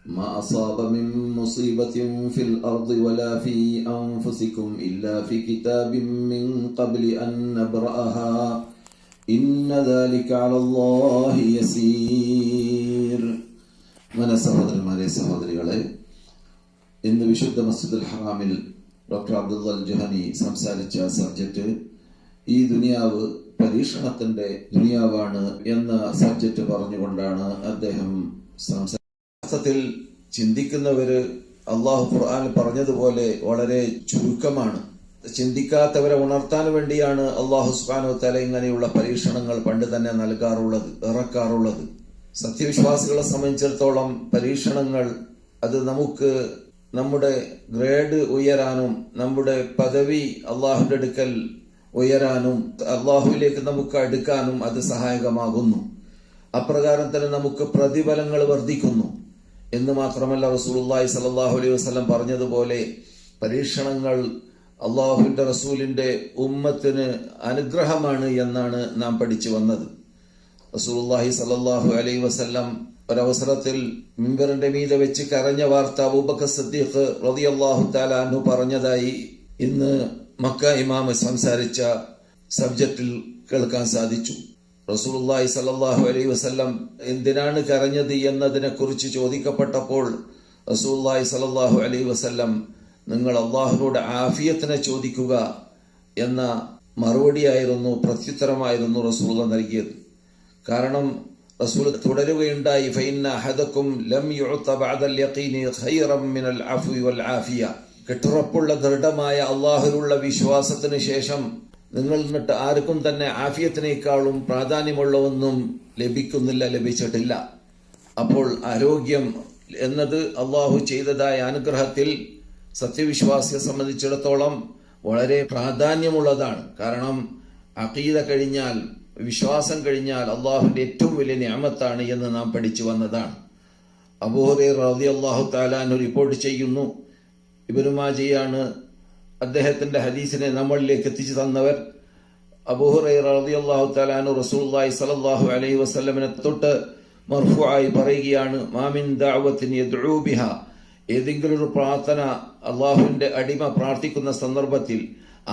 ما أصاب من مصيبة في الأرض ولا في أنفسكم إلا في كتاب من قبل أن نبرأها إن ذلك على الله يسير. സഹോദരന്മാരെ സഹോദരികളെ, ഇന്ന് വിശുദ്ധ മസ്ജിദുൽ ഹറാമിൽ ഡോക്ടർ അബ്ദുൽ ജഹനി സംസാരിച്ച സബ്ജക്റ്റ് ഈ ദുനിയാവ് പരീക്ഷണത്തിന്റെ ദുനിയാവാണ് എന്ന സബ്ജക്റ്റ് പറഞ്ഞുകൊണ്ടാണ് അദ്ദേഹം സംസാരിച്ചത്. ചിന്തിക്കുന്നവര് അള്ളാഹു ഖുർആൻ പറഞ്ഞതുപോലെ വളരെ ചുരുക്കമാണ്. ചിന്തിക്കാത്തവരെ ഉണർത്താൻ വേണ്ടിയാണ് അള്ളാഹു സുബ്ഹാനഹു വ തആല ഇങ്ങനെയുള്ള പരീക്ഷണങ്ങൾ പണ്ട് തന്നെ ഇറക്കാറുള്ളത്. സത്യവിശ്വാസികളെ സംബന്ധിച്ചിടത്തോളം പരീക്ഷണങ്ങൾ അത് നമുക്ക് നമ്മുടെ ഗ്രേഡ് ഉയരാനും നമ്മുടെ പദവി അള്ളാഹുവിന്റെ അടുക്കൽ ഉയരാനും അള്ളാഹുവിലേക്ക് നമുക്ക് അടുക്കാനും അത് സഹായകമാകുന്നു. അപ്രകാരം തന്നെ നമുക്ക് പ്രതിഫലങ്ങൾ വർദ്ധിക്കുന്നു എന്ന് മാത്രമല്ല, റസൂലുള്ളാഹി സ്വല്ലല്ലാഹു അലൈഹി വസല്ലം പറഞ്ഞതുപോലെ പരീക്ഷണങ്ങൾ അള്ളാഹുവിന്റെ റസൂലിന്റെ ഉമ്മത്തിന് അനുഗ്രഹമാണ് എന്നാണ് നാം പഠിച്ചു വന്നത്. റസൂലുള്ളാഹി സ്വല്ലല്ലാഹു അലൈഹി വസല്ലം ഒരവസരത്തിൽ മിമ്പറിന്റെ മീതെ വെച്ച് കരഞ്ഞ വാർത്ത അബൂബക്കർ സിദ്ദീഖ് റളിയല്ലാഹു തആല അൻഹു പറഞ്ഞതായി ഇന്ന് മക്ക ഇമാം സംസാരിച്ച സബ്ജക്റ്റിൽ കേൾക്കാൻ സാധിച്ചു. റസൂലുള്ളാഹി സ്വല്ലല്ലാഹു അലൈഹി വസല്ലം എന്തിനാണ് കരഞ്ഞത് എന്നതിനെ കുറിച്ച് ചോദിക്കപ്പെട്ടപ്പോൾ റസൂലുള്ളാഹി സ്വല്ലല്ലാഹു അലൈഹി വസല്ലം നിങ്ങൾ അള്ളാഹുവിനോട് ആഫിയത്തിനെ ചോദിക്കുക എന്ന മറുപടിയായിരുന്നു, പ്രത്യുത്തരമായിരുന്നു റസൂലുള്ളാഹി നൽകിയത്. കാരണം റസൂൽ തുടരുകയുണ്ടായി, ഫഇന്ന അഹദകും ലം യുഅത ബഅദൽ യഖീനി ഖൈറൻ മിനൽ അഫ്വി വൽ ആഫിയ. കെട്ടുറപ്പുള്ള ദൃഢമായ അള്ളാഹുവിലുള്ള വിശ്വാസത്തിന് ശേഷം നിങ്ങൾ എന്നിട്ട് ആർക്കും തന്നെ ആഫിയത്തിനേക്കാളും പ്രാധാന്യമുള്ള ഒന്നും ലഭിച്ചിട്ടില്ല. അപ്പോൾ ആരോഗ്യം എന്നത് അള്ളാഹു ചെയ്തതായ അനുഗ്രഹത്തിൽ സത്യവിശ്വാസിയെ സംബന്ധിച്ചിടത്തോളം വളരെ പ്രാധാന്യമുള്ളതാണ്. കാരണം അഖീദ കഴിഞ്ഞാൽ, വിശ്വാസം കഴിഞ്ഞാൽ അള്ളാഹുവിന്റെ ഏറ്റവും വലിയ നിഅമത്താണ് എന്ന് നാം പഠിച്ചു വന്നതാണ്. അബൂ ഹുറൈറ റളിയല്ലാഹു തആല അൻഹു റിപ്പോർട്ട് ചെയ്യുന്നു, ഇബ്നു മാജയാണ് അദ്ദേഹത്തിന്റെ ഹദീസിനെ നമ്മളിലേക്ക് എത്തിച്ചു തന്നവർ. അബൂ ഹുറൈറ റളിയല്ലാഹു തആല അൻഹു റസൂലുള്ളാഹി സ്വല്ലല്ലാഹു അലൈഹി വസല്ലമിനെ തൊട്ട് മർഫൂആയി പറയുകയാണ്, മാ മിൻ ദഅവത്തിൻ യദ്ഉ ബിഹാ, ഏതെങ്കിലും ഒരു പ്രാർത്ഥന അള്ളാഹുവിന്റെ അടിമ പ്രാർത്ഥിക്കുന്ന സന്ദർഭത്തിൽ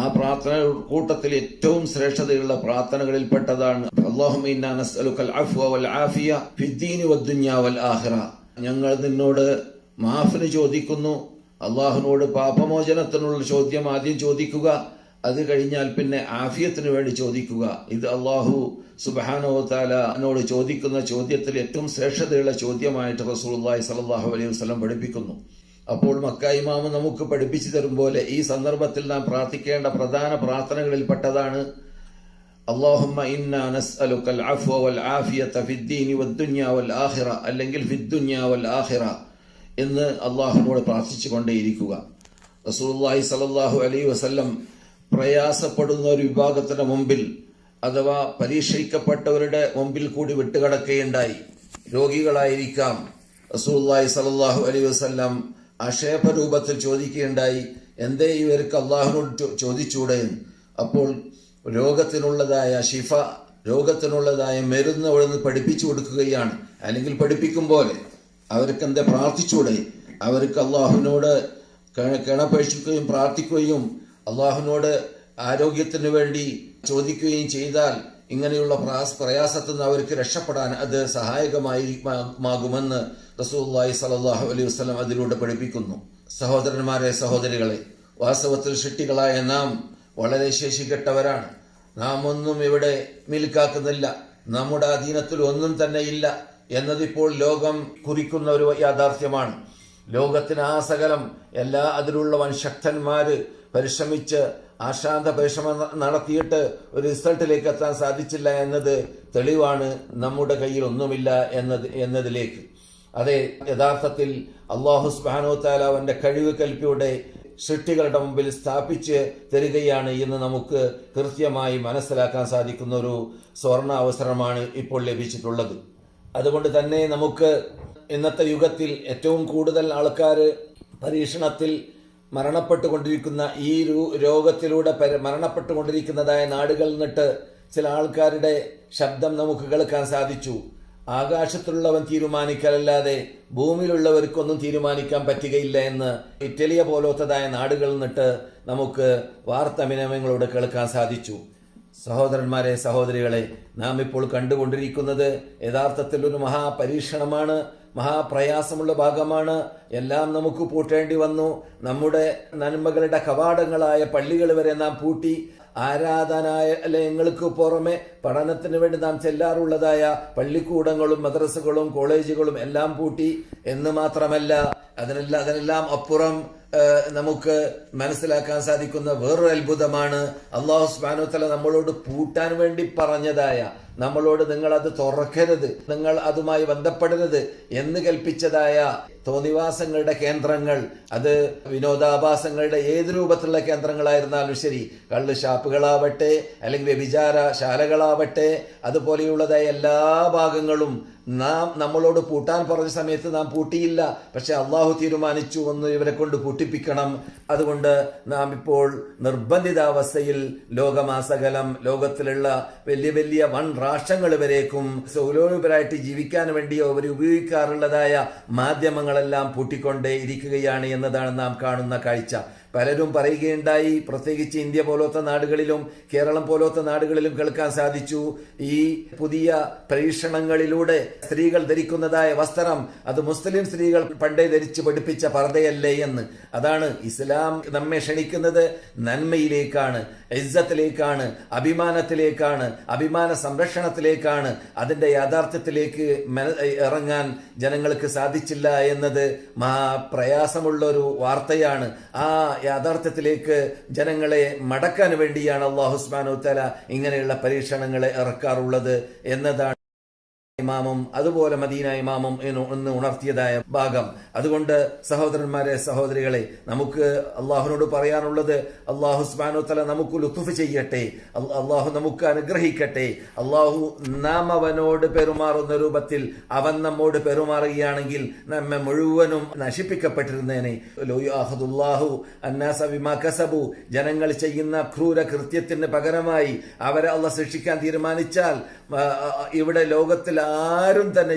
ആ പ്രാർത്ഥന കൂട്ടത്തിൽ ഏറ്റവും ശ്രേഷ്ഠതയുള്ള പ്രാർത്ഥനകളിൽപ്പെട്ടതാണ് അല്ലാഹുമ്മ ഇന്നാ നസ്അലുക്കൽ അഫ്വ വൽ ആഫിയ ഫിദ്ദീനി വദ്ദുനിയ വൽ ആഖിറ. ഞങ്ങൾ നിന്നോട് മാഫിന് ചോദിക്കുന്നു. അള്ളാഹുവിനോട് പാപമോചനത്തിനുള്ള ചോദ്യം ആദ്യം ചോദിക്കുക, അത് കഴിഞ്ഞാൽ പിന്നെ ആഫിയത്തിന് വേണ്ടി ചോദിക്കുക. ഇത് അള്ളാഹു സുബ്ഹാനഹു വ തആലയോട് ചോദിക്കുന്ന ചോദ്യത്തിൽ ഏറ്റവും ശ്രേഷ്ഠതയുള്ള ചോദ്യമായിട്ട് റസൂലുള്ളാഹി സ്വല്ലല്ലാഹു അലൈഹി വസല്ലം പഠിപ്പിക്കുന്നു. അപ്പോൾ മക്ക ഇമാം നമുക്ക് പഠിപ്പിച്ചു തരും പോലെ ഈ സന്ദർഭത്തിൽ നാം പ്രാർത്ഥിക്കേണ്ട പ്രധാന പ്രാർത്ഥനകളിൽപ്പെട്ടതാണ് അല്ലാഹുമ്മ ഇന്നാ നസ്അലുക്കൽ അഫ്വ വൽ ആഫിയത ഫിദ്ദീനി വദ്ദുനിയ വൽ ആഖിറ, അല്ലെങ്കിൽ ഫിദ്ദുനിയ വൽ ആഖിറ എന്ന് അള്ളാഹുവിനോട് പ്രാർത്ഥിച്ചുകൊണ്ടേയിരിക്കുക. റസൂലുള്ളാഹി സ്വല്ലല്ലാഹു അലൈഹി വസല്ലം പ്രയാസപ്പെടുന്ന ഒരു വിഭാഗത്തിന്റെ മുമ്പിൽ അഥവാ പരീക്ഷിക്കപ്പെട്ടവരുടെ മുമ്പിൽ കൂടി വിട്ടുകിടക്കുകയുണ്ടായി. രോഗികളായിരിക്കാം. റസൂലുള്ളാഹി സ്വല്ലല്ലാഹു അലൈഹി വസല്ലം ആക്ഷേപരൂപത്തിൽ ചോദിക്കുകയുണ്ടായി, എന്തേ ഇവർക്ക് അള്ളാഹുവിനോട് ചോദിച്ചൂടെ? അപ്പോൾ രോഗത്തിനുള്ളതായ ശിഫ, രോഗത്തിനുള്ളതായ മരുന്ന് അവിടുന്ന് പഠിപ്പിച്ചു കൊടുക്കുകയാണ്. അല്ലെങ്കിൽ പഠിപ്പിക്കും പോലെ അവർക്ക് എന്താ പ്രാർത്ഥിച്ചൂടെ? അവർക്ക് അള്ളാഹുവിനോട് കിണപേക്ഷിക്കുകയും പ്രാർത്ഥിക്കുകയും അള്ളാഹുവിനോട് ആരോഗ്യത്തിന് വേണ്ടി ചോദിക്കുകയും ചെയ്താൽ ഇങ്ങനെയുള്ള പ്രയാസത്തിൽ നിന്ന് അവർക്ക് രക്ഷപ്പെടാൻ അത് സഹായകമാകുമെന്ന് റസൂലുള്ളാഹി സ്വല്ലല്ലാഹു അലൈഹി വസല്ലം അതിലൂടെ പഠിപ്പിക്കുന്നു. സഹോദരന്മാരെ സഹോദരികളെ, വാസ്തവത്തിൽ സൃഷ്ടികളായ നാം വളരെ ശേഷികെട്ടവരാണ്. നാം ഒന്നും ഇവിടെ മിൽക്കാക്കുന്നില്ല, നമ്മുടെ അധീനത്തിൽ ഒന്നും തന്നെ ഇല്ല എന്നതിപ്പോൾ ലോകം കുറിക്കുന്ന ഒരു യാഥാർത്ഥ്യമാണ്. ലോകത്തിന് ആ സകലം എല്ലാ അതിലുള്ള വൻശക്തന്മാര് പരിശ്രമിച്ച് ആശാന്ത പരിശ്രമം നടത്തിയിട്ട് ഒരു റിസൾട്ടിലേക്ക് എത്താൻ സാധിച്ചില്ല എന്നത് തെളിവാണ് നമ്മുടെ കയ്യിൽ ഒന്നുമില്ല എന്നതിലേക്ക്. അതെ, യഥാർത്ഥത്തിൽ അല്ലാഹു സുബ്ഹാനഹു വ തആല അവന്റെ കഴിവ് കൽപ്പിയുടെ സൃഷ്ടികളുടെ മുമ്പിൽ സ്ഥാപിച്ച് തരികയാണ് എന്ന് നമുക്ക് കൃത്യമായി മനസ്സിലാക്കാൻ സാധിക്കുന്ന ഒരു സ്വർണ്ണ അവസരമാണ് ഇപ്പോൾ ലഭിച്ചിട്ടുള്ളത്. അതുകൊണ്ട് തന്നെ നമുക്ക് ഇന്നത്തെ യുഗത്തിൽ ഏറ്റവും കൂടുതൽ ആൾക്കാർ പരീക്ഷണത്തിൽ മരണപ്പെട്ടുകൊണ്ടിരിക്കുന്ന ഈ രോഗത്തിലൂടെ മരണപ്പെട്ടുകൊണ്ടിരിക്കുന്നതായ നാടുകളിൽ നിന്നിട്ട് ചില ആൾക്കാരുടെ ശബ്ദം നമുക്ക് കേൾക്കാൻ സാധിച്ചു. ആകാശത്തുള്ളവൻ തീരുമാനിക്കലല്ലാതെ ഭൂമിയിലുള്ളവർക്കൊന്നും തീരുമാനിക്കാൻ പറ്റുകയില്ല എന്ന് ഇറ്റലിയ പോലത്തതായ നാടുകളിൽ നിന്നിട്ട് നമുക്ക് വാർത്താവിനിമയങ്ങളോട് കേൾക്കാൻ സാധിച്ചു. സഹോദരന്മാരെ, സഹോദരികളെ, നാം ഇപ്പോൾ കണ്ടുകൊണ്ടിരിക്കുന്നത് യഥാർത്ഥത്തിൽ ഒരു മഹാപരീക്ഷണമാണ്, മഹാപ്രയാസമുള്ള ഭാഗമാണ്. എല്ലാം നമുക്ക് പൂട്ടേണ്ടി വന്നു. നമ്മുടെ നന്മകളുടെ കവാടങ്ങളായ പള്ളികൾ വരെ നാം പൂട്ടി. ആരാധനാലയങ്ങൾക്ക് പുറമെ പഠനത്തിന് വേണ്ടി നാം ചെല്ലാറുള്ളതായ പള്ളിക്കൂടങ്ങളും മദ്രസകളും കോളേജുകളും എല്ലാം പൂട്ടി. എന്ന് മാത്രമല്ല, അതിനെല്ലാം അപ്പുറം നമുക്ക് മനസ്സിലാക്കാൻ സാധിക്കുന്ന വേറൊരു അത്ഭുതമാണ്, അല്ലാഹു സുബ്ഹാനഹു വ തആല നമ്മളോട് പൂട്ടാൻ വേണ്ടി പറഞ്ഞതായ, നമ്മളോട് നിങ്ങൾ അത് തുറക്കരുത്, നിങ്ങൾ അതുമായി ബന്ധപ്പെടരുത് എന്ന് കൽപ്പിച്ചതായ തോന്നിവാസങ്ങളുടെ കേന്ദ്രങ്ങൾ, അത് വിനോദാഭാസങ്ങളുടെ ഏത് രൂപത്തിലുള്ള കേന്ദ്രങ്ങളായിരുന്നാലും ശരി, കള്ള് ഷാപ്പുകളാവട്ടെ അല്ലെങ്കിൽ വ്യഭിചാര ശാലകളാവട്ടെ, അതുപോലെയുള്ളതായ എല്ലാ ഭാഗങ്ങളും നമ്മളോട് പൂട്ടാൻ പറഞ്ഞ സമയത്ത് നാം പൂട്ടിയില്ല. പക്ഷെ അള്ളാഹു തീരുമാനിച്ചു ഒന്ന് ഇവരെ കൊണ്ട് പൂട്ടിപ്പിക്കണം. അതുകൊണ്ട് നാം ഇപ്പോൾ നിർബന്ധിതാവസ്ഥയിൽ ലോകമാസകലം ലോകത്തിലുള്ള വലിയ വലിയ വൻ രാഷ്ട്രങ്ങൾ വരേക്കും സൗലോപരായിട്ട് ജീവിക്കാൻ വേണ്ടി അവർ ഉപയോഗിക്കാറുള്ളതായ മാധ്യമങ്ങളെല്ലാം പൂട്ടിക്കൊണ്ടേ ഇരിക്കുകയാണ് എന്നതാണ് നാം കാണുന്ന കാഴ്ച. പലരും പറയുകയുണ്ടായി, പ്രത്യേകിച്ച് ഇന്ത്യ പോലത്തെ നാടുകളിലും കേരളം പോലത്തെ നാടുകളിലും കേൾക്കാൻ സാധിച്ചു, ഈ പുതിയ പരീക്ഷണങ്ങളിലൂടെ സ്ത്രീകൾ ധരിക്കുന്നതായ വസ്ത്രം അത് മുസ്ലിം സ്ത്രീകൾ പണ്ടേ ധരിച്ച് പഠിപ്പിച്ച പർദ്ദയല്ലേ എന്ന്. അതാണ് ഇസ്ലാം നമ്മെ ക്ഷണിക്കുന്നത് നന്മയിലേക്കാണ്, ഇസ്സത്തിലേക്കാണ്, അഭിമാനത്തിലേക്കാണ്, അഭിമാന സംരക്ഷണത്തിലേക്കാണ്. അതിന്റെ യാഥാർത്ഥ്യത്തിലേക്ക് ഇറങ്ങാൻ ജനങ്ങൾക്ക് സാധിച്ചില്ല എന്നത് മഹാപ്രയാസമുള്ള ഒരു വാർത്തയാണ്. ആ യാഥാർത്ഥ്യത്തിലേക്ക് ജനങ്ങളെ മടക്കാൻ വേണ്ടിയാണ് അല്ലാഹു സുബ്ഹാനഹു വ തആല ഇങ്ങനെയുള്ള പരീക്ഷണങ്ങളെ ഇറക്കാറുള്ളത് എന്നതാണ് ഇമാമും അതുപോലെ മദീന ഇമാമും എന്ന് ഉണർത്തിയതായ ഭാഗം. അതുകൊണ്ട് സഹോദരന്മാരെ, സഹോദരികളെ, നമുക്ക് അള്ളാഹുവിനോട് പറയാനുള്ളത്, അള്ളാഹു സുബ്ഹാനഹു വ തആല നമുക്ക് ലുത്ഫ് ചെയ്യട്ടെ, അള്ളാഹു നമുക്ക് അനുഗ്രഹിക്കട്ടെ. അള്ളാഹു നാം അവനോട് പെരുമാറുന്ന രൂപത്തിൽ അവൻ നമ്മോട് പെരുമാറുകയാണെങ്കിൽ നമ്മെ മുഴുവനും നശിപ്പിക്കപ്പെട്ടിരുന്നേനെ. ജനങ്ങൾ ചെയ്യുന്ന ക്രൂര കൃത്യത്തിന് പകരമായി അവരെ അള്ളാഹ് ശിക്ഷിക്കാൻ തീരുമാനിച്ചാൽ ഇവിടെ ലോകത്തിൽ ആരും തന്നെ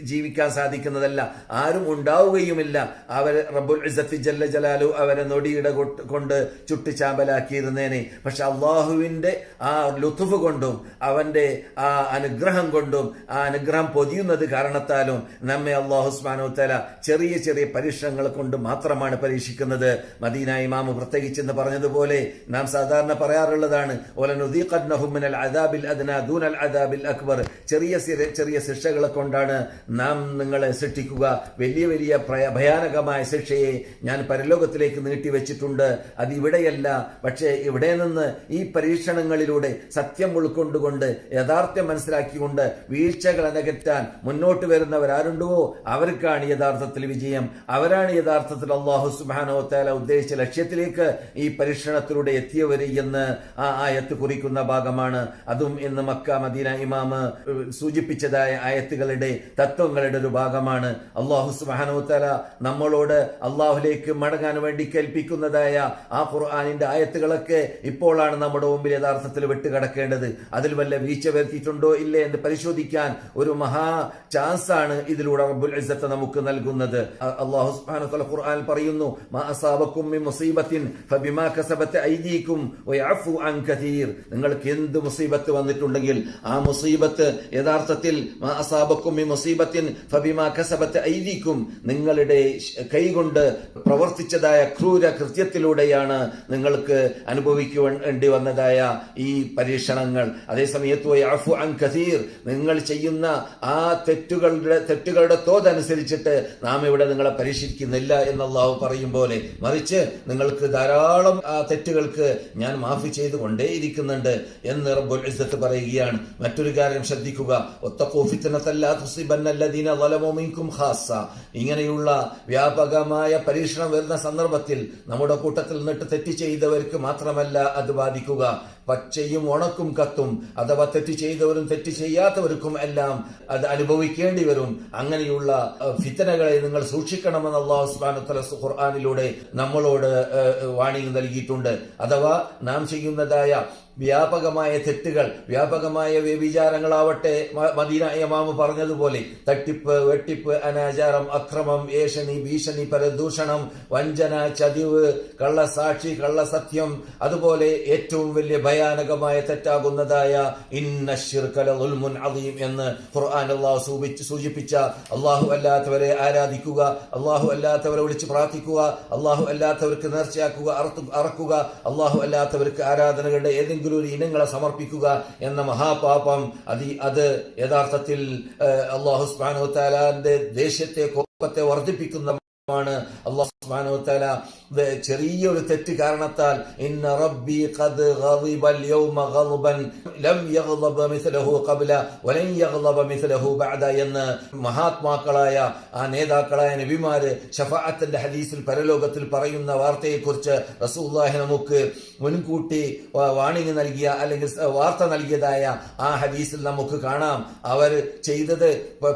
ജീവിക്കാൻ സാധിക്കുന്നതല്ല, ആരും ഉണ്ടാവുകയുമില്ല. അവരെ റബ്ബുൽ ഇസ്സത്തി ജല്ല ജലാലു അവരെ നൊടിയിട കൊണ്ട് ചുട്ടുചാമ്പലാക്കിയിരുന്നേനെ. പക്ഷെ അള്ളാഹുവിന്റെ ആ ലുത്ഫ് കൊണ്ടും അവന്റെ ആ അനുഗ്രഹം കൊണ്ടും ആ അനുഗ്രഹം പൊതിയുന്നത് കാരണത്താലും നമ്മെ അല്ലാഹു സുബ്ഹാനഹു വ തആല ചെറിയ ചെറിയ പരീക്ഷണങ്ങൾ കൊണ്ട് മാത്രമാണ് പരീക്ഷിക്കുന്നത്. മദീന ഇമാം പ്രത്യേകിച്ചെന്ന് പറഞ്ഞതുപോലെ നാം സാധാരണ പറയാറുള്ളതാണ്, വലനുദീഖന്നഹും മിനൽ അദാബിൽ അദ്നാ ദൂനൽ അദാബിൽ അക്ബർ. ചെറിയ ചെറിയ ശിക്ഷകളെ കൊണ്ടാണ് നാം നിങ്ങളെ ശിക്ഷിക്കുക. വലിയ വലിയ ഭയാനകമായ ശിക്ഷയെ ഞാൻ പരലോകത്തിലേക്ക് നീട്ടിവെച്ചിട്ടുണ്ട്. അത് ഇവിടെയല്ല, പക്ഷേ ഇവിടെ നിന്ന് ഈ പരീക്ഷണങ്ങളിലൂടെ സത്യം ഉൾക്കൊണ്ടുകൊണ്ട് യഥാർത്ഥ്യം മനസ്സിലാക്കിക്കൊണ്ട് വീഴ്ചകൾ അകറ്റാൻ മുന്നോട്ട് വരുന്നവരാരുണ്ടോ അവർക്കാണ് യഥാർത്ഥത്തിൽ വിജയം. അവരാണ് യഥാർത്ഥത്തിൽ അല്ലാഹു സുബ്ഹാനഹു വ തആല ഉദ്ദേശിച്ച ലക്ഷ്യത്തിലേക്ക് ഈ പരീക്ഷണത്തിലൂടെ എത്തിയവർ എന്ന് ആ ആയത്ത് കുറിക്കുന്ന ഭാഗമാണ്. അതും ഇന്ന് മക്ക മദീന ഇമാം സൂചിപ്പിച്ചതായ ആയത്തുകളുടെ തത്വങ്ങളുടെ ഒരു ഭാഗമാണ്. അല്ലാഹു സുബ്ഹാനഹു വ തആല നമ്മളോട് അല്ലാഹുവിലേക്ക് മടങ്ങാൻ വേണ്ടി കൽപ്പിക്കുന്നതായ ആ ഖുർആനിന്റെ ആയത്തുകളൊക്കെ ഇപ്പോഴാണ് നമ്മുടെ മുമ്പിൽ യഥാർത്ഥത്തിൽ വിട്ടുകിടക്കേണ്ടത്. അതിൽ വല്ല വീഴ്ച വരുത്തിയിട്ടുണ്ടോ ഇല്ലേ എന്ന് പരിശോധിക്കാൻ ഒരു മഹാ ചാൻസ് ആണ് ഇതിലൂടെ റബ്ബുൽ ഇസ്സത്ത് നമുക്ക് നൽകുന്നത്. അല്ലാഹു സുബ്ഹാനഹു വ തആല ഖുർആനിൽ പറയുന്നു, മാ അസാബകും മിൻ മുസീബത്തിൻ ഫബിമാ കസബത് ഐദീകും വയഅഫു അൻ കതീർ. നിങ്ങൾക്ക് എന്ത് മുസീബത്ത് വന്നിട്ടുണ്ടെങ്കിൽ ആ മുസീബത്ത് യഥാർത്ഥത്തിൽ മാ അസാബകും മിൻ മുസീബത്തിൻ ഫബിമാ കസബത് ഐദീകും, നിങ്ങളുടെ കൈകൊണ്ട് പ്രവർത്തിച്ചതായ ക്രൂര കൃത്യത്തിലൂടെയാണ് നിങ്ങൾക്ക് അനുഭവിക്കേണ്ടി വന്നതായ ഈ പരീക്ഷണങ്ങൾ. അതേസമയത്ത് വയഅഫു അൻ കതീർ, നിങ്ങൾ ചെയ്യുന്ന ആ തെറ്റുകളുടെ തോതനുസരിച്ചിട്ട് നാം ഇവിടെ നിങ്ങളെ പരീക്ഷിക്കുന്നില്ല എന്ന് അല്ലാഹു പറയും പോലെ, മറിച്ച് നിങ്ങൾക്ക് ധാരാളം ആ തെറ്റുകൾക്ക് ഞാൻ മാഫി ചെയ്തുകൊണ്ടേയിരിക്കുന്നുണ്ട് എന്ന് റബ്ബുൽ ഇസ്സത്ത് പറയുകയാണ്. മറ്റൊരു കാര്യം ശ്രദ്ധിക്കുക, വത്തഖൂ ഫിത്നതൻ ലാ തുസിബന്ന അല്ലദീന ളലമൂ മിൻകും ഖാസ്സ. ഇങ്ങനെയുള്ള വ്യാപകമായ പരീക്ഷണം വരുന്ന സന്ദർഭത്തിൽ നമ്മുടെ കൂട്ടത്തിൽ നിന്നിട്ട് തെറ്റ് ചെയ്തവർക്ക് മാത്രമല്ല അത് ബാധിക്കുക, പച്ചയും ഉണക്കും കത്തും, അഥവാ തെറ്റ് ചെയ്തവരും തെറ്റ് ചെയ്യാത്തവർക്കും എല്ലാം അത് അനുഭവിക്കേണ്ടി വരും. അങ്ങനെയുള്ള ഫിത്നകളെ നിങ്ങൾ സൂക്ഷിക്കണമെന്ന് അല്ലാഹു സുബ്ഹാനഹു വ തആല ഖുർആനിലൂടെ നമ്മളോട് വാണിംഗ് നൽകിയിട്ടുണ്ട്. അഥവാ നാം ചെയ്യുന്നതായ വ്യാപകമായ തെറ്റുകൾ, വ്യാപകമായ വ്യഭിചാരങ്ങളാവട്ടെ, മദീന ഇമാം പറഞ്ഞതുപോലെ തട്ടിപ്പ്, വെട്ടിപ്പ്, അനാചാരം, അക്രമം, ഏഷണി, ഭീഷണി, പരദൂഷണം, വഞ്ചന, ചതിവ്, കള്ളസാക്ഷി, കള്ളസത്യം, അതുപോലെ ഏറ്റവും വലിയ ഭയാനകമായ തെറ്റാകുന്നതായ ഇന്ന ശിർക ലദുൽമുൻ അദീം എന്ന് ഖുർആൻ അല്ലാഹു സൂചിപ്പിച്ച അല്ലാഹു അല്ലാത്തവരെ ആരാധിക്കുക, അല്ലാഹു അല്ലാത്തവരെ വിളിച്ച് പ്രാർത്ഥിക്കുക, അല്ലാഹു അല്ലാത്തവർക്ക് നേർച്ചയാക്കുക, അറക്കുക, അല്ലാഹു അല്ലാത്തവർക്ക് ആരാധനകളുടെ ഏതെങ്കിലും ഒരു ഇനങ്ങളെ സമർപ്പിക്കുക എന്ന മഹാപാപം അത് യഥാർത്ഥത്തിൽ അല്ലാഹു സുബ്ഹാനഹു വ തആലയുടെ ദേഷ്യത്തെ, കോപത്തെ വർദ്ധിപ്പിക്കുന്ന ാണ്. അല്ലാഹു സുബ്ഹാനഹു വ തആല ചെറിയൊരു തെറ്റ് കാരണത്താൽ ഇന്ന റബ്ബി ഖദ് ഗളിബൽ യൗമ ഗൾബൻ ലം യഗ്ളബ മിസ്ലഹു ഖബ്ല വലൻ യഗ്ളബ മിസ്ലഹു ബഅദ എന്ന് മഹാത്മാക്കളായ ആ നേതാക്കളായ നബിമാര് ശഫാഅത്തിന്റെ ഹദീസിൽ പരലോകത്തിൽ പറയുന്ന വാർത്തയെക്കുറിച്ച് റസൂലുള്ളാഹി നമുക്ക് മുൻകൂട്ടി വാണിംഗ് നൽകിയ അല്ലെങ്കിൽ വാർത്ത നൽകിയതായ ആ ഹദീസിൽ നമുക്ക് കാണാം. അവർ ചെയ്തത്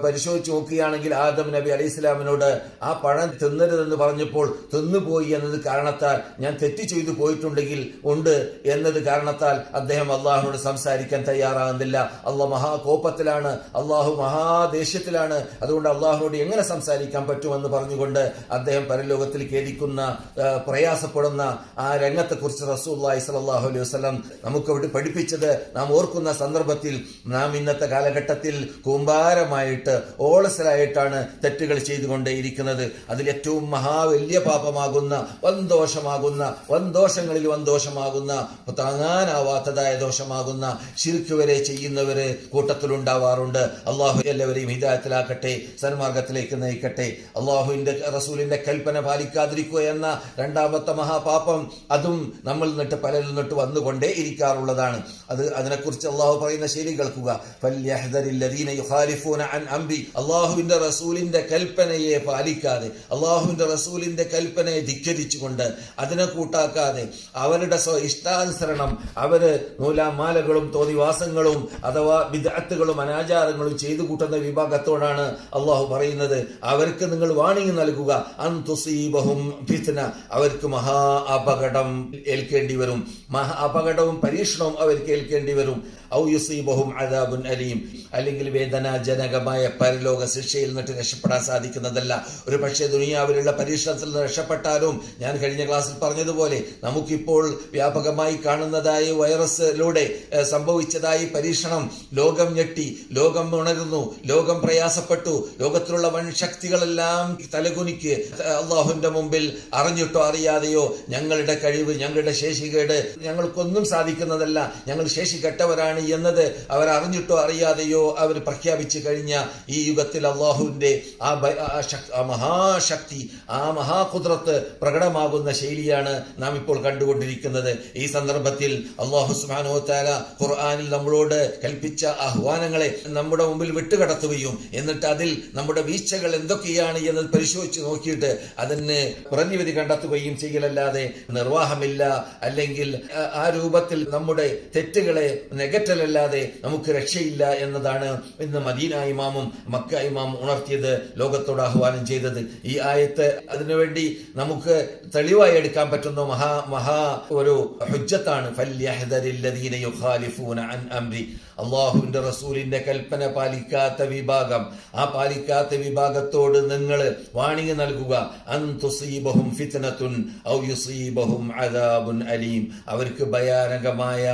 പരിശോധിച്ച് നോക്കുകയാണെങ്കിൽ ആദം നബി അലൈഹി സ്വലാമിനോട് ആ പഴം തിന്നരുതെന്ന് പറഞ്ഞപ്പോൾ തിന്നുപോയി എന്നത് കാരണത്താൽ, ഞാൻ തെറ്റ് ചെയ്തു പോയിട്ടുണ്ടെങ്കിൽ ഉണ്ട് എന്നത് കാരണത്താൽ അദ്ദേഹം അള്ളാഹുവിനോട് സംസാരിക്കാൻ തയ്യാറാകുന്നില്ല. അള്ളാഹ് മഹാകോപത്തിലാണ്, അള്ളാഹു മഹാദേഷ്യത്തിലാണ്. അതുകൊണ്ട് അള്ളാഹുവിനോട് എങ്ങനെ സംസാരിക്കാൻ പറ്റുമെന്ന് പറഞ്ഞുകൊണ്ട് അദ്ദേഹം പരലോകത്തിൽ ഖേദിക്കുന്ന, പ്രയാസപ്പെടുന്ന ആ രംഗത്തെക്കുറിച്ച് റസൂലുള്ളാഹി സ്വല്ലല്ലാഹു അലൈഹി വസല്ലം നമുക്കവിടെ പഠിപ്പിച്ചത് നാം ഓർക്കുന്ന സന്ദർഭത്തിൽ നാം ഇന്നത്തെ കാലഘട്ടത്തിൽ കൂമ്പാരമായിട്ട് ഓളസലായിട്ടാണ് തെറ്റുകൾ ചെയ്തുകൊണ്ടേയിരിക്കുന്നത്. അതിൽ ഏറ്റവും വലിയ പാപമാകുന്ന, വൻദോഷമാകുന്ന, വൻദോഷങ്ങളിൽ വൻദോഷമാകുന്ന, താങ്ങാനാവാത്തതായ ദോഷമാകുന്ന ശിർക്ക് വരെ ചെയ്യുന്നവര് കൂട്ടത്തിലുണ്ടാവാറുണ്ട്. അള്ളാഹു എല്ലാവരെയും ഹിദായത്തിലാക്കട്ടെ, സന്മാർഗത്തിലേക്ക് നയിക്കട്ടെ. അള്ളാഹുവിന്റെ റസൂലിന്റെ കൽപ്പന പാലിക്കാതിരിക്കുക എന്ന രണ്ടാമത്തെ മഹാപാപം, അതും നമ്മൾ നിന്നിട്ട് പലരിൽ നിന്നിട്ട് വന്നുകൊണ്ടേ ഇരിക്കാറുള്ളതാണ്. അതിനെക്കുറിച്ച് അള്ളാഹു പറയുന്ന ശരി കേൾക്കുക. ഫൽയഹ്ദരില്ലദീന യുഖാലിഫൂന അൻ അംരി, അള്ളാഹുവിന്റെ റസൂലിന്റെ കൽപ്പനയെ പാലിക്കാതെ, അള്ളാഹുവിന്റെ റസൂലിന്റെ കൽപ്പനയെ ധിക്കരിച്ചുകൊണ്ട്, അതിനെ കൂട്ടാക്കാതെ, അവരുടെ ഇഷ്ടാനുസരണം അവര് നൂലാമാലകളും തോന്നിവാസങ്ങളും അഥവാ ബിദ്അത്തുകളും അനാചാരങ്ങളും ചെയ്തു കൂട്ടുന്ന വിഭാഗത്തോടാണ് അള്ളാഹു പറയുന്നത്, അവർക്ക് നിങ്ങൾ വാണിംഗ് നൽകുക. അൻ തുസീബഹും ഫിത്ന, അവർക്ക് മഹാ അപകടം ഏൽക്കേണ്ടി വരും, മഹാ അപകടവും പരീക്ഷണവും അവർക്ക് ഏൽക്കേണ്ടി വരും. ഔ യുസീബഹും അദാബുൻ അലീം, അല്ലെങ്കിൽ വേദനാജനകമായ പരലോക ശിക്ഷയിൽ നിന്നിട്ട് രക്ഷപ്പെടാൻ സാധിക്കുന്നതല്ല. ഒരു പക്ഷേ ദുനിയാവിലുള്ള പരീക്ഷണത്തിൽ നിന്ന് രക്ഷപ്പെട്ടാലും, ഞാൻ കഴിഞ്ഞ ക്ലാസ്സിൽ പറഞ്ഞതുപോലെ നമുക്കിപ്പോൾ വ്യാപകമായി കാണുന്നതായി വൈറസിലൂടെ സംഭവിച്ചതായി പരീക്ഷണം ലോകം ഞെട്ടി, ലോകം ഉണരുന്നു, ലോകം പ്രയാസപ്പെട്ടു. ലോകത്തിലുള്ള വൻ ശക്തികളെല്ലാം തലകുനിക്ക് അള്ളാഹുവിന്റെ മുമ്പിൽ അറിഞ്ഞിട്ടോ അറിയാതെയോ ഞങ്ങളുടെ കഴിവ്, ഞങ്ങളുടെ ശേഷികേട്, ഞങ്ങൾക്കൊന്നും സാധിക്കുന്നതല്ല, ഞങ്ങൾ ശേഷി കെട്ടവരാണ് എന്നത് അവർ അറിഞ്ഞിട്ടോ അറിയാതെയോ അവർ പ്രഖ്യാപിച്ചു കഴിഞ്ഞ ഈ യുഗത്തിൽ അള്ളാഹുവിന്റെ ആ മഹാശക്തി, ആ മഹാകുദ്റത്ത് പ്രകടമാകുന്ന ശൈലിയാണ് നാം ഇപ്പോൾ കണ്ടുകൊണ്ടിരിക്കുന്നത്. ഈ സന്ദർഭത്തിൽ അല്ലാഹു സുബ്ഹാനഹു വ തആല ഖുർആനിൽ നമ്മളോട് കൽപ്പിച്ച ആഹ്വാനങ്ങളെ നമ്മുടെ മുമ്പിൽ വിട്ടുകടത്തുകയും എന്നിട്ട് അതിൽ നമ്മുടെ വീഴ്ചകൾ എന്തൊക്കെയാണ് എന്ന് പരിശോധിച്ച് നോക്കിയിട്ട് അതിന് പ്രതിവിധി കണ്ടെത്തുകയും ചെയ്യലല്ലാതെ നിർവാഹമില്ല. അല്ലെങ്കിൽ ആ രൂപത്തിൽ നമ്മുടെ തെറ്റുകളെ നികറ്റലല്ലാതെ നമുക്ക് രക്ഷയില്ല എന്നതാണ് ഇന്ന് മദീന ഇമാമും മക്ക ഇമാമും ഉണർത്തിയത്, ലോകത്തോട് ആഹ്വാനം ചെയ്തത്. ഈ ആയത്ത് അതിനുവേണ്ടി നമുക്ക് തെളിവായി എടുക്കാൻ പറ്റുന്ന മഹാ ഒരു ഹുജ്ജത്താണ്. ഫൽയഹ്ദരില്ലദീന യുഖാലിഫൂന അൻ അംരി, അള്ളാഹുവിന്റെ റസൂലിന്റെ കൽപ്പന പാലിക്കാത്ത വിഭാഗം, ആ പാലിക്കാത്ത വിഭാഗത്തോട് നിങ്ങൾ വാണിംഗ് നൽകുക. അൻ തുസീബഹും ഫിത്നത്തുൻ ഔ യുസീബഹും അദാബുൻ അലീം, അവർക്ക് ഭയാനകമായ,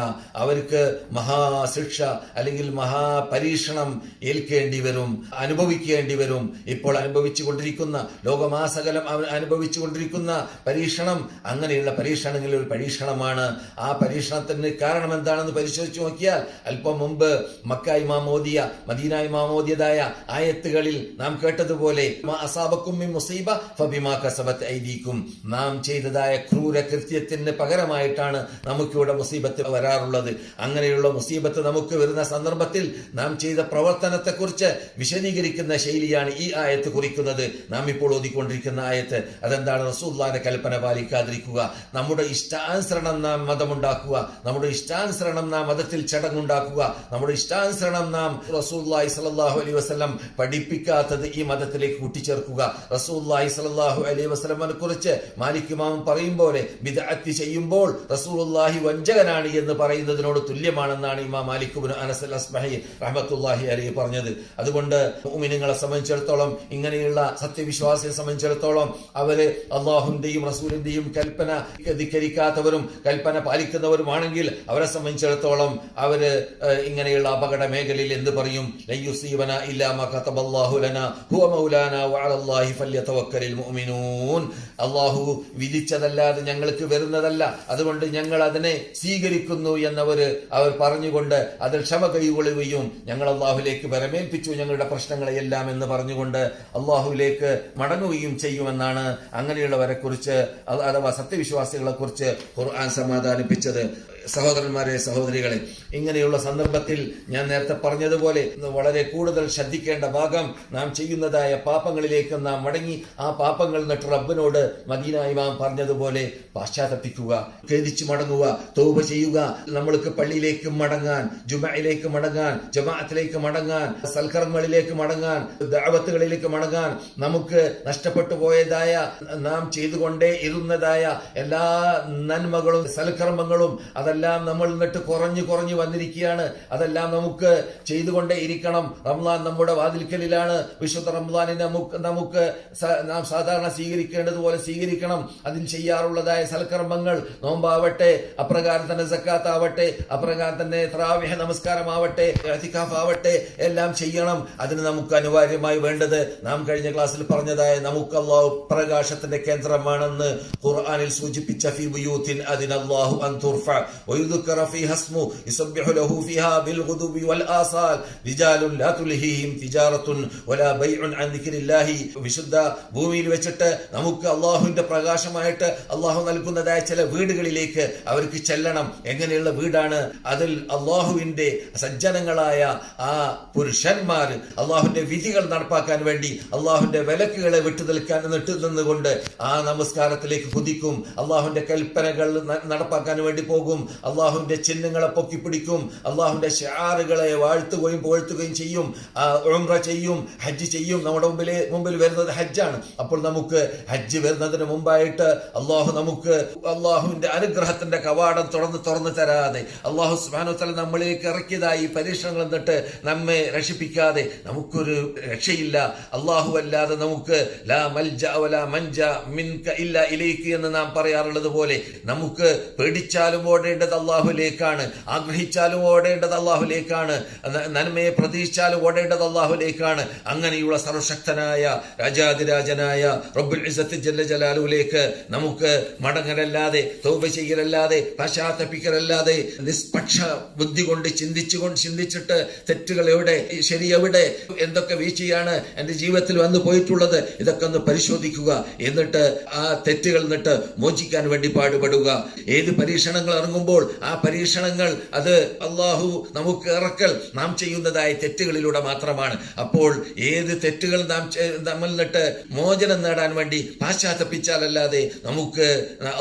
അവർക്ക് മഹാശിക്ഷ അല്ലെങ്കിൽ മഹാപരീക്ഷണം ഏൽക്കേണ്ടി വരും, അനുഭവിക്കേണ്ടി വരും. ഇപ്പോൾ അനുഭവിച്ചു കൊണ്ടിരിക്കുന്ന, ലോകമാസകലം അനുഭവിച്ചു കൊണ്ടിരിക്കുന്ന പരീക്ഷണം അങ്ങനെയുള്ള പരീക്ഷണങ്ങളിൽ ഒരു പരീക്ഷണമാണ്. ആ പരീക്ഷണത്തിന് കാരണം എന്താണെന്ന് പരിശോധിച്ചു നോക്കിയാൽ അല്പം മുമ്പ് മക്ക ഇമാം ഓതിയ, മദീന ഇമാം ഓതിയതായ ആയത്തുകളിൽ നാം കേട്ടതുപോലെ അസാബക്കും മിൻ മുസീബ ഫബിമാ കസബത് ഐദീകും, നാം ചെയ്തതായ ക്രൂര കൃത്യത്തിന് പകരമായിട്ടാണ് നമുക്കിവിടെ മുസീബത്ത് വരാറുള്ളത്. അങ്ങനെയുള്ള മുസീബത്ത് നമുക്ക് വരുന്ന സന്ദർഭത്തിൽ നാം ചെയ്ത പ്രവർത്തനത്തെക്കുറിച്ച് വിശദീകരിക്കുന്ന ശൈലിയാണ് ഈ ആയത്ത് കുറിക്കുന്നത്. നാം ഇപ്പോൾ ഓതിക്കൊണ്ടിരിക്കുന്ന ആയത്ത് അതെന്താണ്? റസൂലുള്ളാഹിന്റെ കൽപ്പന പാലിക്കാതിരിക്കുക, നമ്മുടെ ഇഷ്ടാനുസരണം നാം മതമുണ്ടാക്കുക, നമ്മുടെ ഇഷ്ടാനുസരണം നാം മതത്തിൽ ചടങ്ങുണ്ടാക്കുക, നമ്മുടെ ഇഷ്ടാനുസരണം നാം റസൂലുള്ളാഹി സ്വല്ലല്ലാഹു അലൈഹി വസല്ലം പഠിപ്പിക്കാത്തത് ഈ മതത്തിലേക്ക് കൂട്ടിച്ചേർക്കുക. റസൂലുള്ളാഹി സ്വല്ലല്ലാഹു അലൈഹി വസല്ലമയെ കുറിച്ച് മാലിക് ഇമാം പറയും പോലെ ബിദ്അത്ത് ചെയ്യുമ്പോൾ റസൂലുള്ളാഹി വഞ്ചകനാണ് എന്ന് പറയുന്നതിനോട് തുല്യമാണെന്നാണ് ഇമാം മാലിക് ഇബ്നു അനസ് അൽ അസ്ബഹി റഹ്മത്തുള്ളാഹി അലൈഹി പറഞ്ഞത്. അതുകൊണ്ട് മുഅ്മിനീങ്ങളെ സംബന്ധിച്ചിടത്തോളം, ഇങ്ങനെയുള്ള സത്യവിശ്വാസിയെ സംബന്ധിച്ചിടത്തോളം, അവര് അള്ളാഹുവിന്റെയും റസൂലിന്റെയും കൽപ്പന ധിക്കരിക്കാത്തവരും കൽപ്പന പാലിക്കുന്നവരുമാണെങ്കിൽ അവരെ സംബന്ധിച്ചിടത്തോളം അവര് ഇങ്ങനെയുള്ള അപകട മേഖലയിൽ എന്ത് പറയും? ലൻ യുസീബന ഇല്ലാ മാ കതബല്ലാഹു ലനാ ഹുവ മൗലാനാ വഅലല്ലാഹി ഫല്യതവക്കലിൽ മുഅ്മിനൂൻ. അള്ളാഹു വിധിച്ചതല്ലാതെ ഞങ്ങൾക്ക് വരുന്നതല്ല, അതുകൊണ്ട് ഞങ്ങൾ അതിനെ സ്വീകരിക്കുന്നു അവർ പറഞ്ഞുകൊണ്ട് അതിൽ ക്ഷമ കൈകൊള്ളുകയും ഞങ്ങൾ അള്ളാഹുലേക്ക് വരമേൽപ്പിച്ചു ഞങ്ങളുടെ പ്രശ്നങ്ങളെയെല്ലാം എന്ന് പറഞ്ഞുകൊണ്ട് അള്ളാഹുവിലേക്ക് മടങ്ങുകയും ചെയ്യുമെന്നാണ് അങ്ങനെയുള്ളവരെ കുറിച്ച്, അഥവാ സത്യവിശ്വാസികളെ കുറിച്ച് ഖുർആൻ സമാധാനിപ്പിച്ചത്. സഹോദരന്മാരെ, സഹോദരികളെ, ഇങ്ങനെയുള്ള സന്ദർഭത്തിൽ ഞാൻ നേരത്തെ പറഞ്ഞതുപോലെ വളരെ കൂടുതൽ ശ്രദ്ധിക്കേണ്ട ഭാഗം നാം ചെയ്യുന്നതായ പാപങ്ങളിലേക്ക് നാം മടങ്ങി ആ പാപങ്ങൾ നിന്നിട്ട് റബ്ബിനോട് മദീന ഇമാം പറഞ്ഞതുപോലെ പാശ്ചാത്തപിക്കുക, ഖേദിച്ചു മടങ്ങുക, തൗബ ചെയ്യുക. നമ്മൾക്ക് പള്ളിയിലേക്ക് മടങ്ങാൻ, ജുമഅയിലേക്ക് മടങ്ങാൻ, ജമാഅത്തിലേക്ക് മടങ്ങാൻ, സൽക്കർമ്മങ്ങളിലേക്ക് മടങ്ങാൻ, ദഅവത്തുകളിലേക്ക് മടങ്ങാൻ, നമുക്ക് നഷ്ടപ്പെട്ടു പോയതായ നാം ചെയ്തുകൊണ്ടേ ഇരുന്നതായ എല്ലാ നന്മകളും സൽക്കർമ്മങ്ങളും അതെല്ലാം നമ്മൾ നിന്നിട്ട് കുറഞ്ഞു വന്നിരിക്കുകയാണ്. അതെല്ലാം നമുക്ക് ചെയ്തുകൊണ്ടേ ഇരിക്കണം. റംസാൻ നമ്മുടെ വാതിൽക്കലിലാണ്. വിശുദ്ധ റംസാനിനെ നമുക്ക് നാം സാധാരണ സ്വീകരിക്കേണ്ടതുപോലെ സ്വീകരിക്കണം. അതിൽ ചെയ്യാറുള്ളതായ സൽക്കർമ്മങ്ങൾ, നോമ്പാവട്ടെ, അപ്രകാരം തന്നെ സക്കാത്ത് ആവട്ടെ, അപ്രകാരം തന്നെ തറാവിഹ് നമസ്കാരമാവട്ടെ, ഇഅ്തികാഫ് ആവട്ടെ, എല്ലാം ചെയ്യണം. അതിന് നമുക്ക് അനിവാര്യമായി വേണ്ടത് നാം കഴിഞ്ഞ ക്ലാസ്സിൽ പറഞ്ഞതായ നമുക്ക് അല്ലാഹു പ്രകാശത്തിന്റെ കേന്ദ്രമാണെന്ന് ഖുർആനിൽ സൂചിപ്പിച്ച ഫീ ബുയൂത്തിൻ അദിനല്ലാഹു അൻ തുർഫ വയുദ്കറ ഫീഹാ ഇസ്മു യുസബ്ബിഹു ലഹു ഫീഹാ ബിൽഗുദുബി വൽ ആസാൽ റിജാലുൻ ലാ തുൽഹിഹിം തിജാറത്തുൻ വലാ ബൈഉൻ അൻ ദിക്രില്ലാഹി. വിശുദ്ധ ഭൂമിയിൽ വെച്ചിട്ട് നമുക്ക് അല്ലാഹുവിന്റെ പ്രകാശമായിട്ട് അല്ലാഹു നൽകുന്നതായ ചില വീടുകളിലേക്ക് അവർക്ക് ചെല്ലണം. എങ്ങനെയുള്ള വീടാണ്? അതിൽ അല്ലാഹുവിന്റെ സജ്ജനങ്ങളായ ആ പുരുഷന്മാർ അല്ലാഹുവിന്റെ വിധികൾ നടപ്പാക്കാൻ വേണ്ടി അല്ലാഹുവിന്റെ വിലക്കുകളെ നിന്നുകൊണ്ട് ആ നമസ്കാരത്തിലേക്ക് കുതിക്കും. അല്ലാഹുവിന്റെ കൽപ്പനകൾ നടപ്പാക്കാൻ വേണ്ടി പോകും. അള്ളാഹുവിന്റെ ചിഹ്നങ്ങളെ പൊക്കിപ്പിടിക്കും. അള്ളാഹുവിന്റെ ഷിആറുകളെ വാഴ്ത്തുകയും പുകഴ്ത്തുകയും ചെയ്യും. ഉംറ ചെയ്യും, ഹജ്ജ് ചെയ്യും. നമ്മുടെ മുമ്പിൽ വരുന്നത് ഹജ്ജാണ്. അപ്പോൾ നമുക്ക് ഹജ്ജ് വരുന്നതിന് മുമ്പായിട്ട് നമുക്ക് അള്ളാഹുവിന്റെ അനുഗ്രഹത്തിന്റെ കവാടം തുറന്നു തരാതെ അള്ളാഹു സുബ്ഹാനഹു വ തആല നമ്മളിലേക്ക് ഇറക്കിയതായി പരീക്ഷണങ്ങൾ എന്നിട്ട് നമ്മെ രക്ഷിപ്പിക്കാതെ നമുക്കൊരു രക്ഷയില്ല. അള്ളാഹു അല്ലാതെ നമുക്ക് ലാ മൽജ വലാ മൻജ മിൻക ഇല്ലാ ഇലൈക എന്ന് നാം പറയാറുള്ളത് പോലെ നമുക്ക് പേടിച്ചാലും ഓടേണ്ടത് അള്ളാഹുലേക്കാണ്, ആഗ്രഹിച്ചാലും ഓടേണ്ടത് അള്ളാഹുലേക്കാണ്, നന്മയെ പ്രതീക്ഷിച്ചാലും ഓടേണ്ടത് അള്ളാഹുലേക്കാണ്. അങ്ങനെയുള്ള സർവശക്തനായ രാജാതിരാജനായ റബ്ബുൽ ഇസ്സത്ത് ജല്ല ജലാലുവിലേക്ക് നമുക്ക് മടങ്ങലല്ലാതെ, തൗബ ചെയ്യലല്ലാതെ, പശ്ചാത്തപിക്കലല്ലാതെ, നിഷ്പക്ഷ ബുദ്ധി കൊണ്ട് ചിന്തിച്ചിട്ട് തെറ്റുകൾ എവിടെ, ശരി എവിടെ, എന്തൊക്കെ വീഴ്ചയാണ് എന്റെ ജീവിതത്തിൽ വന്നു പോയിട്ടുള്ളത്, ഇതൊക്കെ ഒന്ന് പരിശോധിക്കുക. എന്നിട്ട് ആ തെറ്റുകൾ നിന്നിട്ട് മോചിക്കാൻ വേണ്ടി പാടുപെടുക. ഏത് പരീക്ഷണങ്ങൾ ഇറങ്ങുമ്പോൾ ആ പരീക്ഷണങ്ങൾ അത് അള്ളാഹു നമുക്ക് ഇറക്കൽ നാം ചെയ്യുന്നതായ തെറ്റുകളിലൂടെ മാത്രമാണ്. അപ്പോൾ ഏത് തെറ്റുകൾ നമ്മൾ നിന്നിട്ട് മോചനം നേടാൻ വേണ്ടി പാശ്ചാത്തപിച്ചാലല്ലാതെ നമുക്ക്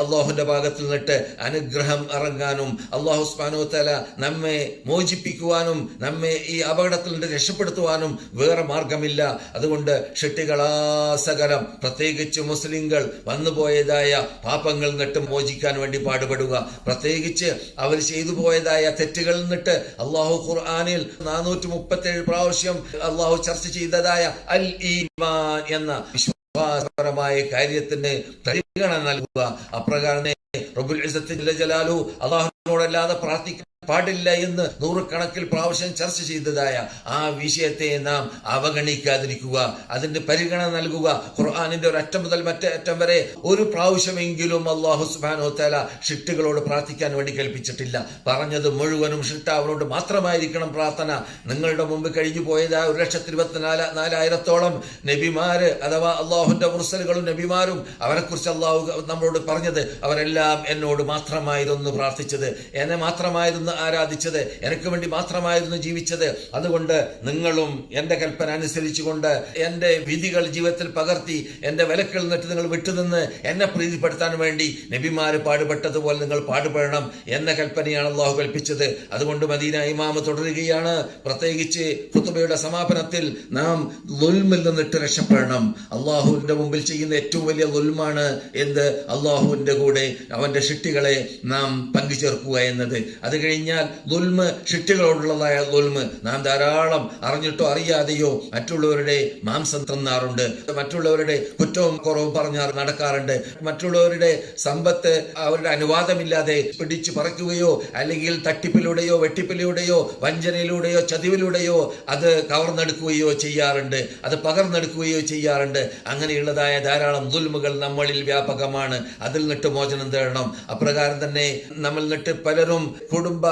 അള്ളാഹുന്റെ ഭാഗത്തിൽ നിന്നിട്ട് അനുഗ്രഹം ഇറങ്ങാനും അള്ളാഹു സുബ്ഹാനഹു വ തആല നമ്മെ മോചിപ്പിക്കുവാനും നമ്മെ ഈ അപകടത്തിൽ നിന്ന് രക്ഷപ്പെടുത്തുവാനും വേറെ മാർഗമില്ല. അതുകൊണ്ട് ഷെട്ടികളാസകലം പ്രത്യേകിച്ച് മുസ്ലിങ്ങൾ വന്നുപോയതായ പാപങ്ങൾ നിന്നിട്ട് മോചിക്കാൻ വേണ്ടി പാടുപെടുക. പ്രത്യേകിച്ച് അവർ ചെയ്തു പോയതായ തെറ്റുകളിൽ നിന്നിട്ട് അള്ളാഹു ഖുർആനിൽ 437 പ്രാവശ്യം അള്ളാഹു ചർച്ച ചെയ്തതായ അൽ ഈമാൻ എന്ന വിശ്വാസപരമായ കാര്യത്തിന് പരിഗണന നൽകുക. അപ്രകാരം റബ്ബുൽ ഇസ്സത്ത് ജല്ല ജലാലുഹു അള്ളാഹുവിനോടല്ലാതെ പ്രാർത്ഥിക്കാൻ പാടില്ല എന്ന് നൂറുകണക്കിൽ പ്രാവശ്യം ചർച്ച ചെയ്തതായ ആ വിഷയത്തെ നാം അവഗണിക്കാതിരിക്കുക, അതിന്റെ പരിഗണന നൽകുക. ഖുർആനിന്റെ ഒരു അറ്റം മുതൽ മറ്റേ അറ്റം വരെ ഒരു പ്രാവശ്യമെങ്കിലും അല്ലാഹു സുബ്ഹാനഹു വ തആല ഷിട്ടുകളോട് പ്രാർത്ഥിക്കാൻ വേണ്ടി കൽപ്പിച്ചിട്ടില്ല. പറഞ്ഞത് മുഴുവനും ഷിട്ടാവിനോട് മാത്രമായിരിക്കണം പ്രാർത്ഥന. നിങ്ങളുടെ മുമ്പ് കഴിഞ്ഞു പോയതായ 1,24,000 നബിമാര് അഥവാ അള്ളാഹുന്റെ മുർസലുകളും നബിമാരും അവരെ കുറിച്ച് അള്ളാഹു നമ്മളോട് പറഞ്ഞത് അവരെല്ലാം എന്നോട് മാത്രമായിരുന്നു പ്രാർത്ഥിച്ചത്, എന്നെ മാത്രമായിരുന്നു ആരാധിച്ചത്, എനിക്ക് വേണ്ടി മാത്രമായിരുന്നു ജീവിച്ചത്. അതുകൊണ്ട് നിങ്ങളും എന്റെ കൽപ്പന അനുസരിച്ചുകൊണ്ട് എന്റെ വിധികൾ ജീവിതത്തിൽ പകർത്തി എന്റെ വിലക്കിൽ നിന്നിട്ട് നിങ്ങൾ വിട്ടുനിന്ന് എന്നെ പ്രീതിപ്പെടുത്താൻ വേണ്ടി നബിമാര് പാടുപെട്ടതുപോലെ നിങ്ങൾ പാടുപെടണം എന്ന കൽപ്പനയാണ് അള്ളാഹു കൽപ്പിച്ചത്. അതുകൊണ്ട് മദീന ഇമാമ് തുടരുകയാണ്. പ്രത്യേകിച്ച് ഖുതുബയുടെ സമാപനത്തിൽ നാം ളുൽമിൽ നിന്നിട്ട് രക്ഷപ്പെടണം. അള്ളാഹുവിന്റെ മുമ്പിൽ ചെയ്യുന്ന ഏറ്റവും വലിയ ളുൽമാണ് എന്ത്? അള്ളാഹുവിന്റെ കൂടെ അവന്റെ ഷിട്ടികളെ നാം പങ്കുചേർക്കുക എന്നത്. അത് കഴിഞ്ഞാൽ ളുൽമ്, ഷിട്ടികളോടുള്ളതായ ളുൽമ്, നാം ധാരാളം അറിഞ്ഞിട്ടോ അറിയാതെയോ മറ്റുള്ളവരുടെ മാംസം തിന്നാറുണ്ട്, മറ്റുള്ളവരുടെ കുറ്റവും കുറവും പറഞ്ഞ് നടക്കാറുണ്ട്, മറ്റുള്ളവരുടെ സമ്പത്ത് അവരുടെ അനുവാദമില്ലാതെ പിടിച്ചു പറിക്കുകയോ അല്ലെങ്കിൽ തട്ടിപ്പിലൂടെയോ വെട്ടിപ്പിലൂടെയോ വഞ്ചനയിലൂടെയോ ചതിവിലൂടെയോ അത് കവർന്നെടുക്കുകയോ ചെയ്യാറുണ്ട്, അത് പകർന്നെടുക്കുകയോ ചെയ്യാറുണ്ട്. അങ്ങനെയുള്ളതായ ധാരാളം ദുൽമുകൾ നമ്മളിൽ വ്യാപകമാണ്. അതിൽ നിന്നിട്ട് മോചനം തേടണം. അപ്രകാരം തന്നെ നമ്മൾ നിന്നിട്ട് പലരും കുടുംബ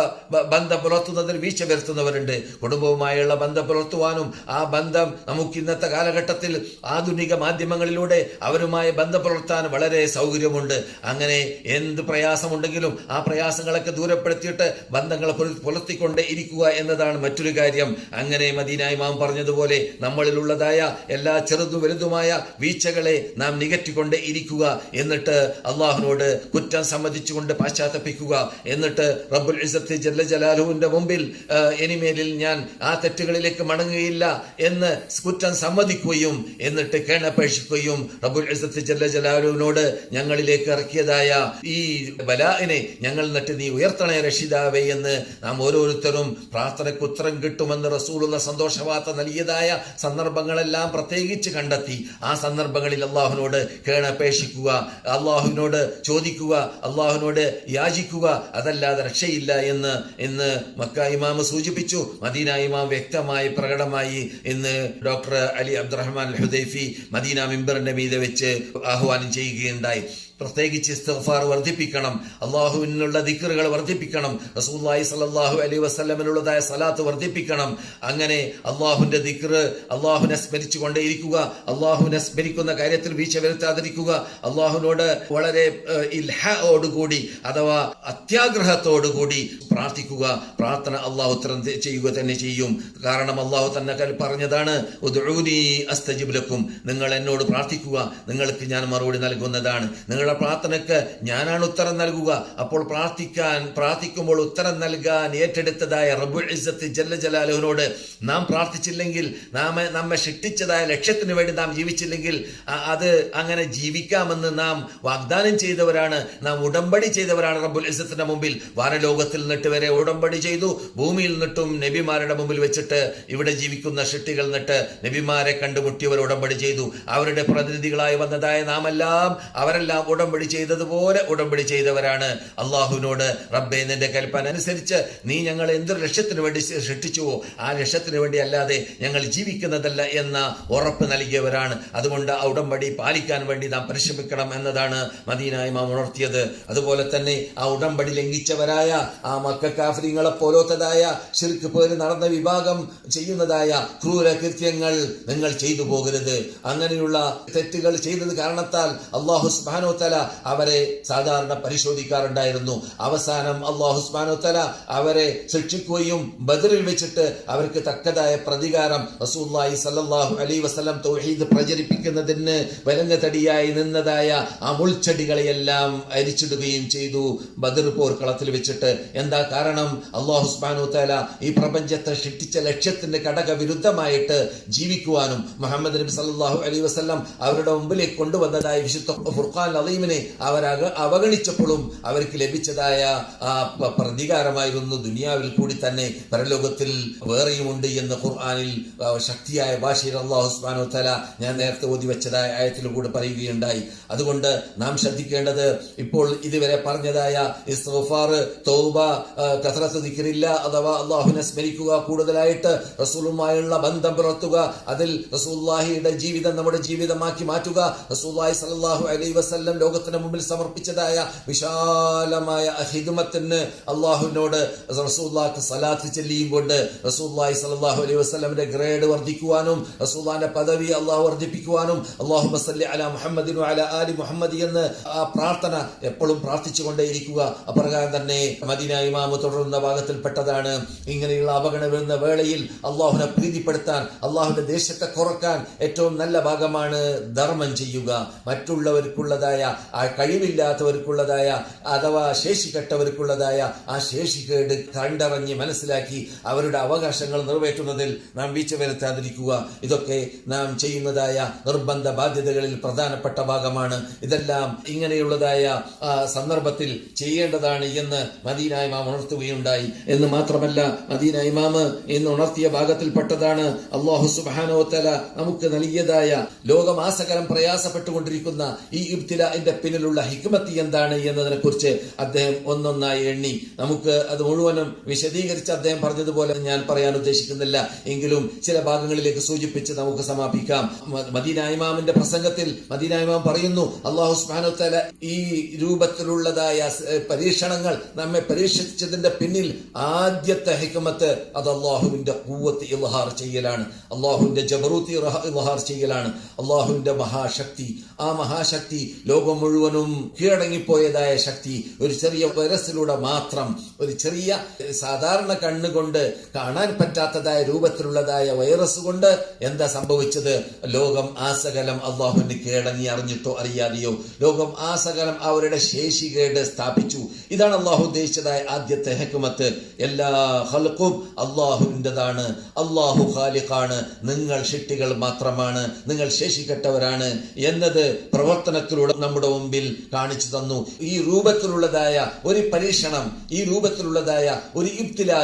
ബന്ധം പുലർത്തുന്നതിൽ വീഴ്ച വരുത്തുന്നവരുണ്ട്. കുടുംബവുമായുള്ള ബന്ധം പുലർത്തുവാനും ആ ബന്ധം നമുക്ക് ഇന്നത്തെ കാലഘട്ടത്തിൽ ആധുനിക മാധ്യമങ്ങളിലൂടെ അവരുമായി ബന്ധം പുലർത്താൻ വളരെ സൗകര്യമുണ്ട്. അങ്ങനെ എന്ത് പ്രയാസമുണ്ടെങ്കിലും ആ പ്രയാസങ്ങളൊക്കെ ദൂരപ്പെടുത്തിയിട്ട് ബന്ധങ്ങൾ പുലർത്തിക്കൊണ്ട് ഇരിക്കുക എന്നതാണ് മറ്റൊരു കാര്യം. അങ്ങനെ മദീന ഇമാം പറഞ്ഞതുപോലെ നമ്മളിലുള്ളതായ എല്ലാ ചെറുതും വലുതുമായ വീഴ്ചകളെ നാം നികറ്റിക്കൊണ്ട് ഇരിക്കുക. എന്നിട്ട് അള്ളാഹുവിനോട് കുറ്റം സമ്മതിച്ചുകൊണ്ട് പശ്ചാത്തപിക്കുക. എന്നിട്ട് റബ്ബുൽ ഇസ്സത്ത് ജല്ല ജലാലുവിന്റെ മുമ്പിൽ ഇനിമേലിൽ ഞാൻ ആ തെറ്റുകളിലേക്ക് മടങ്ങുകയില്ല എന്ന് കുറ്റം സമ്മതിക്കുകയും എന്നിട്ട് കേണപേക്ഷിക്കുകയും റബ്ബുൽ ഇസ്സത്ത് ജല്ല ജലാലുവിനോട് ഞങ്ങളിലേക്ക് ഇറക്കിയതായ ഈ ബലാഇനെ ഞങ്ങൾ നട്ട് നീ ഉയർത്തണേ രക്ഷിതാവേ എന്ന് നാം ഓരോരുത്തരും പ്രാർത്ഥനയ്ക്ക് ഉത്തരം കിട്ടുമെന്ന് റസൂലുള്ള സന്തോഷവാർത്ത നൽകിയതായ സന്ദർഭങ്ങളെല്ലാം പ്രത്യേകിച്ച് കണ്ടെത്തി ആ സന്ദർഭങ്ങളിൽ അള്ളാഹുവിനോട് കേണപേക്ഷിക്കുക, അള്ളാഹുവിനോട് ചോദിക്കുക, അള്ളാഹുവിനോട് യാചിക്കുക. അതല്ലാതെ രക്ഷയില്ല എന്ന് ഇന്ന് മക്ക ഇമാം സൂചിപ്പിച്ചു. മദീന ഇമാം വ്യക്തമായി പ്രകടമായി ഇന്ന് doctor Ali Abdurahman al Hudaifi Medina മിമ്പറിന്റെ മീതെ വെച്ച് ആഹ്വാനം ചെയ്യുകയുണ്ടായി. പ്രത്യേകിച്ച് ഇസ്തിഗ്ഫാർ വർദ്ധിപ്പിക്കണം, അള്ളാഹുവിനുള്ള ദിക്റുകൾ വർദ്ധിപ്പിക്കണം, റസൂലുള്ളാഹി സ്വല്ലല്ലാഹു അലൈഹി വസല്ലമിനുള്ളതായ സലാത്ത് വർദ്ധിപ്പിക്കണം. അങ്ങനെ അള്ളാഹുവിന്റെ ദിക്റ്, അള്ളാഹുവിനെ സ്മരിച്ചുകൊണ്ടേ ഇരിക്കുക, അള്ളാഹുവിനെ സ്മരിക്കുന്ന കാര്യത്തിൽ വീഴ്ച വരുത്താതിരിക്കുക, അള്ളാഹുവിനോട് വളരെ ഇൽഹാഓടുകൂടി അഥവാ അത്യാഗ്രഹത്തോടുകൂടി പ്രാർത്ഥിക്കുക. പ്രാർത്ഥന അള്ളാഹു ഉത്തരം ചെയ്യുക തന്നെ ചെയ്യും. കാരണം അള്ളാഹു തന്നെ പറഞ്ഞതാണ്, ഉദ്ഊനി അസ്തജിബ് ലക്കും, നിങ്ങൾ എന്നോട് പ്രാർത്ഥിക്കുക, നിങ്ങൾക്ക് ഞാൻ മറുപടി നൽകുന്നതാണ്. നിങ്ങളുടെ പ്രാർത്ഥനയ്ക്ക് ഞാനാണ് ഉത്തരം നൽകുക. അപ്പോൾ പ്രാർത്ഥിക്കുമ്പോൾ ഉത്തരം നൽകാൻ ഏറ്റെടുത്തതായ റബ്ബുൽ ഇസ്സത്ത് ജല്ല ജലാലുവിനോട് നാം പ്രാർത്ഥിച്ചില്ലെങ്കിൽ, നമ്മെ ശിക്ഷിച്ചതായ ലക്ഷ്യത്തിന് വേണ്ടി നാം ജീവിച്ചില്ലെങ്കിൽ അത് അങ്ങനെ ജീവിക്കാമെന്ന് നാം വാഗ്ദാനം ചെയ്തവരാണ്, നാം ഉടമ്പടി ചെയ്തവരാണ്. റബ്ബുൽ ഇസ്സത്തിന്റെ മുമ്പിൽ വാനലോകത്തിൽ നിന്നിട്ട് വരെ ഉടമ്പടി ചെയ്തു. ഭൂമിയിൽ നിന്നിട്ടും നബിമാരുടെ മുമ്പിൽ വെച്ചിട്ട് ഇവിടെ ജീവിക്കുന്ന ഷിട്ടികൾ നിന്നിട്ട് നബിമാരെ കണ്ടുമുട്ടിയവർ ഉടമ്പടി ചെയ്തു. അവരുടെ പ്രതിനിധികളായി വന്നതായ നാമെല്ലാം അവരെല്ലാം ഉടമ്പടി ചെയ്തതുപോലെ ഉടമ്പടി ചെയ്തവരാണ്. അള്ളാഹുവിനോട് റബ്ബേ നിന്റെ കൽപ്പന അനുസരിച്ച് നീ ഞങ്ങൾ എന്തൊരു ലക്ഷ്യത്തിന് വേണ്ടി സൃഷ്ടിച്ചുവോ ആ ലക്ഷ്യത്തിന് വേണ്ടി അല്ലാതെ ഞങ്ങൾ ജീവിക്കുന്നതല്ല എന്ന ഉറപ്പ് നൽകിയവരാണ്. അതുകൊണ്ട് ആ ഉടമ്പടി പാലിക്കാൻ വേണ്ടി നാം പരിശ്രമിക്കണം എന്നതാണ് മദീന ഇമാം ഉണർത്തിയത്. അതുപോലെ തന്നെ ആ ഉടമ്പടി ലംഘിച്ചവരായ ആ മക്ക കാഫിറുകളെ പോലത്തതായ ശിർക്ക് പേര് നടന്ന വിഭാഗം ചെയ്യുന്നതായ ക്രൂര കൃത്യങ്ങൾ നിങ്ങൾ ചെയ്തു പോകരുത്. അങ്ങനെയുള്ള തെറ്റുകൾ ചെയ്തത് കാരണത്താൽ അല്ലാഹു സുബ്ഹാനഹു വ തആല അവരെ സാധാരണ പരിശോധിക്കാറുണ്ടായിരുന്നു. അവസാനം അല്ലാഹു സുബ്ഹാനഹു വ തആല അവരെ ശിക്ഷിക്കുകയും ബദറിൽ വെച്ചിട്ട് അവർക്ക് തക്കതായ പ്രതികാരം റസൂലുള്ളാഹി സ്വല്ലല്ലാഹു അലൈഹി വസല്ലം തൗഹീദ് പ്രചരിപ്പിക്കുന്നതിന് വലങ്ങതടിയായി നിന്നതായ ആ മുൾച്ചെടികളെയെല്ലാം അരിച്ചിടുകയും ചെയ്തു ബദർ പോർക്കളത്തിൽ വെച്ചിട്ട്. എന്താ കാരണം? അല്ലാഹു സുബ്ഹാനഹു വ തആല ഈ പ്രപഞ്ചത്തെ സൃഷ്ടിച്ച ലക്ഷ്യത്തിന്റെ ഘടക വിരുദ്ധമായിട്ട് ജീവിക്കുവാനും മുഹമ്മദ് നബി സല്ലല്ലാഹു അലൈഹി വസല്ലം അവരുടെ മുമ്പിലേക്ക് കൊണ്ടുവന്നതായ വിശുദ്ധ ഫുർഖാൻ അദീമിനെ അവർ അവഗണിച്ചപ്പോഴും അവർക്ക് ലഭിച്ചതായ പ്രതികാരമായിരുന്നു ദുനിയാവിൽ കൂടി തന്നെ പരലോകത്തിൽ വേറെയുമുണ്ട് എന്ന് ഖുർആനിൽ ശക്തിയായ ഭാഷയിൽ അല്ലാഹു സുബ്ഹാനഹു വ തആല ഞാൻ നേരത്തെ ഓതി വെച്ചതായ ആയത്തിൽ കൂടെ പറയുകയുണ്ടായി. അതുകൊണ്ട് നാം ശ്രദ്ധിക്കേണ്ടത് ഇപ്പോൾ ഇതുവരെ പറഞ്ഞതായ ഇസ്തിഗ്ഫാർ, തൗബ, കസറത്ത് ദിക്റില്ല അഥവാ അല്ലാഹുവിനെ സ്മരിക്കുക, കൂടുതലായിട്ട് റസൂലുമായുള്ള ബന്ധം പുലർത്തുക, അതിൽ റസൂലുള്ളാഹിയുടെ ജീവിതം നമ്മുടെ ജീവിതമാക്കി മാറ്റുക, റസൂലുള്ളാഹി സ്വല്ലല്ലാഹു അലൈഹി വസല്ലം ലോകത്തിന് മുമ്പിൽ സമർപ്പിച്ചതായ വിശാലമായ ഹിദ്മത്തിന് അള്ളാഹുവിനോട് റസൂലുള്ളാഹിക്ക് സലാത്ത് ചൊല്ലിയും കൊണ്ട് റസൂലുള്ളാഹി സ്വല്ലല്ലാഹു അലൈഹി വസല്ലമയുടെ ഗ്രേഡ് വർദ്ധിക്കുവാനും റസൂലുള്ളാഹിന്റെ പദവി അള്ളാഹു വർദ്ധിപ്പിക്കുവാനും അല്ലാഹുമ്മ സല്ലി അലാ മുഹമ്മദിൻ വഅലാ ആലി മുഹമ്മദ് എന്ന് ആ പ്രാർത്ഥന എപ്പോഴും പ്രാർത്ഥിച്ചുകൊണ്ടേയിരിക്കുക. അപ്രകാരം തന്നെ മദീന ഇമാമ് തുടരുന്ന ഭാഗത്തിൽപ്പെട്ടതാണ് ഇങ്ങനെയുള്ള അപകടം വേളയിൽ അള്ളാഹുവിനെ പ്രീതിപ്പെടുത്താൻ, അള്ളാഹുവിന്റെ ദേശത്തെ കുറക്കാൻ ഏറ്റവും നല്ല ഭാഗമാണ് ധർമ്മം ചെയ്യുക. മറ്റുള്ളവർക്കുള്ളതായ ആ കഴിവില്ലാത്തവർക്കുള്ളതായ അഥവാ ശേഷികെട്ടവർക്കുള്ളതായ ആ ശേഷികേട് കണ്ടറിഞ്ഞ് മനസ്സിലാക്കി അവരുടെ അവകാശങ്ങൾ നിറവേറ്റുന്നതിൽ നാം വീഴ്ച വരുത്താതിരിക്കുക. ഇതൊക്കെ നാം ചെയ്യുന്നതായ നിർബന്ധ ബാധ്യതകളിൽ പ്രധാനപ്പെട്ട ഭാഗമാണ്. ഇതെല്ലാം ഇങ്ങനെയുള്ളതായ സന്ദർഭത്തിൽ ചെയ്യേണ്ടതാണ് എന്ന് മദീന ഇമാം ഉണർത്തുകയുണ്ടായി. എന്ന് മാത്രമല്ല മദീന ഇമാം എന്ന് ഉണർത്തിയ ഭാഗത്തിൽപ്പെട്ടതാണ് അല്ലാഹു സുബ്ഹാനഹു വ തആല നമുക്ക് നൽകിയതായ ലോകമാസകലം പ്രയാസപ്പെട്ടുകൊണ്ടിരിക്കുന്ന ഈ ഇബ്തിലാഇന്റെ പിന്നിലുള്ള ഹിക്മത്ത് എന്താണ് എന്നതിനെ കുറിച്ച് അദ്ദേഹം ഒന്നൊന്നായി എണ്ണി. നമുക്ക് അത് മുഴുവനും വിശദീകരിച്ച് അദ്ദേഹം പറഞ്ഞതുപോലെ ഞാൻ പറയാൻ ഉദ്ദേശിക്കുന്നില്ല, എങ്കിലും ചില ഭാഗങ്ങളിലേക്ക് സൂചിപ്പിച്ച് നമുക്ക് സമാപിക്കാം. മദീന ഇമാമിന്റെ പ്രസംഗത്തിൽ മദീന ഇമാം പറയുന്നു, അല്ലാഹു സുബ്ഹാനഹു വ തആല ഈ രൂപത്തിലുള്ളതായ പരീക്ഷണങ്ങൾ നമ്മെ പരീക്ഷിച്ചതിന്റെ പിന്നിൽ ആദ്യത്തെ ഹിക്മത്ത് അത് അള്ളാഹുവിന്റെ ഖുവ്വത്ത് ഇൽഹാർ ചെയ്യലാണ്, അള്ളാഹുവിന്റെ ജബറൂത്ത് ഇൽഹാർ ചെയ്യലാണ്, അള്ളാഹുവിന്റെ മഹാശക്തി. ആ മഹാശക്തി ലോകം മുഴുവനും കീഴടങ്ങിപ്പോയതായ ശക്തി ഒരു ചെറിയ വൈറസിലൂടെ മാത്രം, ഒരു ചെറിയ സാധാരണ കണ്ണുകൊണ്ട് കാണാൻ പറ്റാത്തതായ രൂപത്തിലുള്ളതായ വൈറസ് കൊണ്ട് എന്താ സംഭവിച്ചത്? ലോകം ആസകലം അള്ളാഹുവിന് കീഴടങ്ങി, അറിഞ്ഞിട്ടോ അറിയാതെയോ ലോകം ആസകലം അവരുടെ ശേഷികേട് സ്ഥാപിച്ചു. ഇതാണ് അള്ളാഹു ഉദ്ദേശിച്ചതായ ആദ്യത്തെ ഹിക്മത്ത്. എല്ലാ ഖൽഖും അള്ളാഹുവിൻ്റെതാണ്, അള്ളാഹു ഖാലിഖാണ്, നിങ്ങൾ ശിട്ടികൾ മാത്രമാണ്, നിങ്ങൾ ശേഷിക്കട്ടവരാണ് എന്നത് പ്രവർത്തനത്തിലൂടെ നമ്മുടെ മുമ്പിൽ കാണിച്ചു തന്നു. ഈ രൂപത്തിലുള്ളതായ ഒരു പരീക്ഷണം, ഈ രൂപത്തിലുള്ളതായ ഒരു ഇബ്തിലാ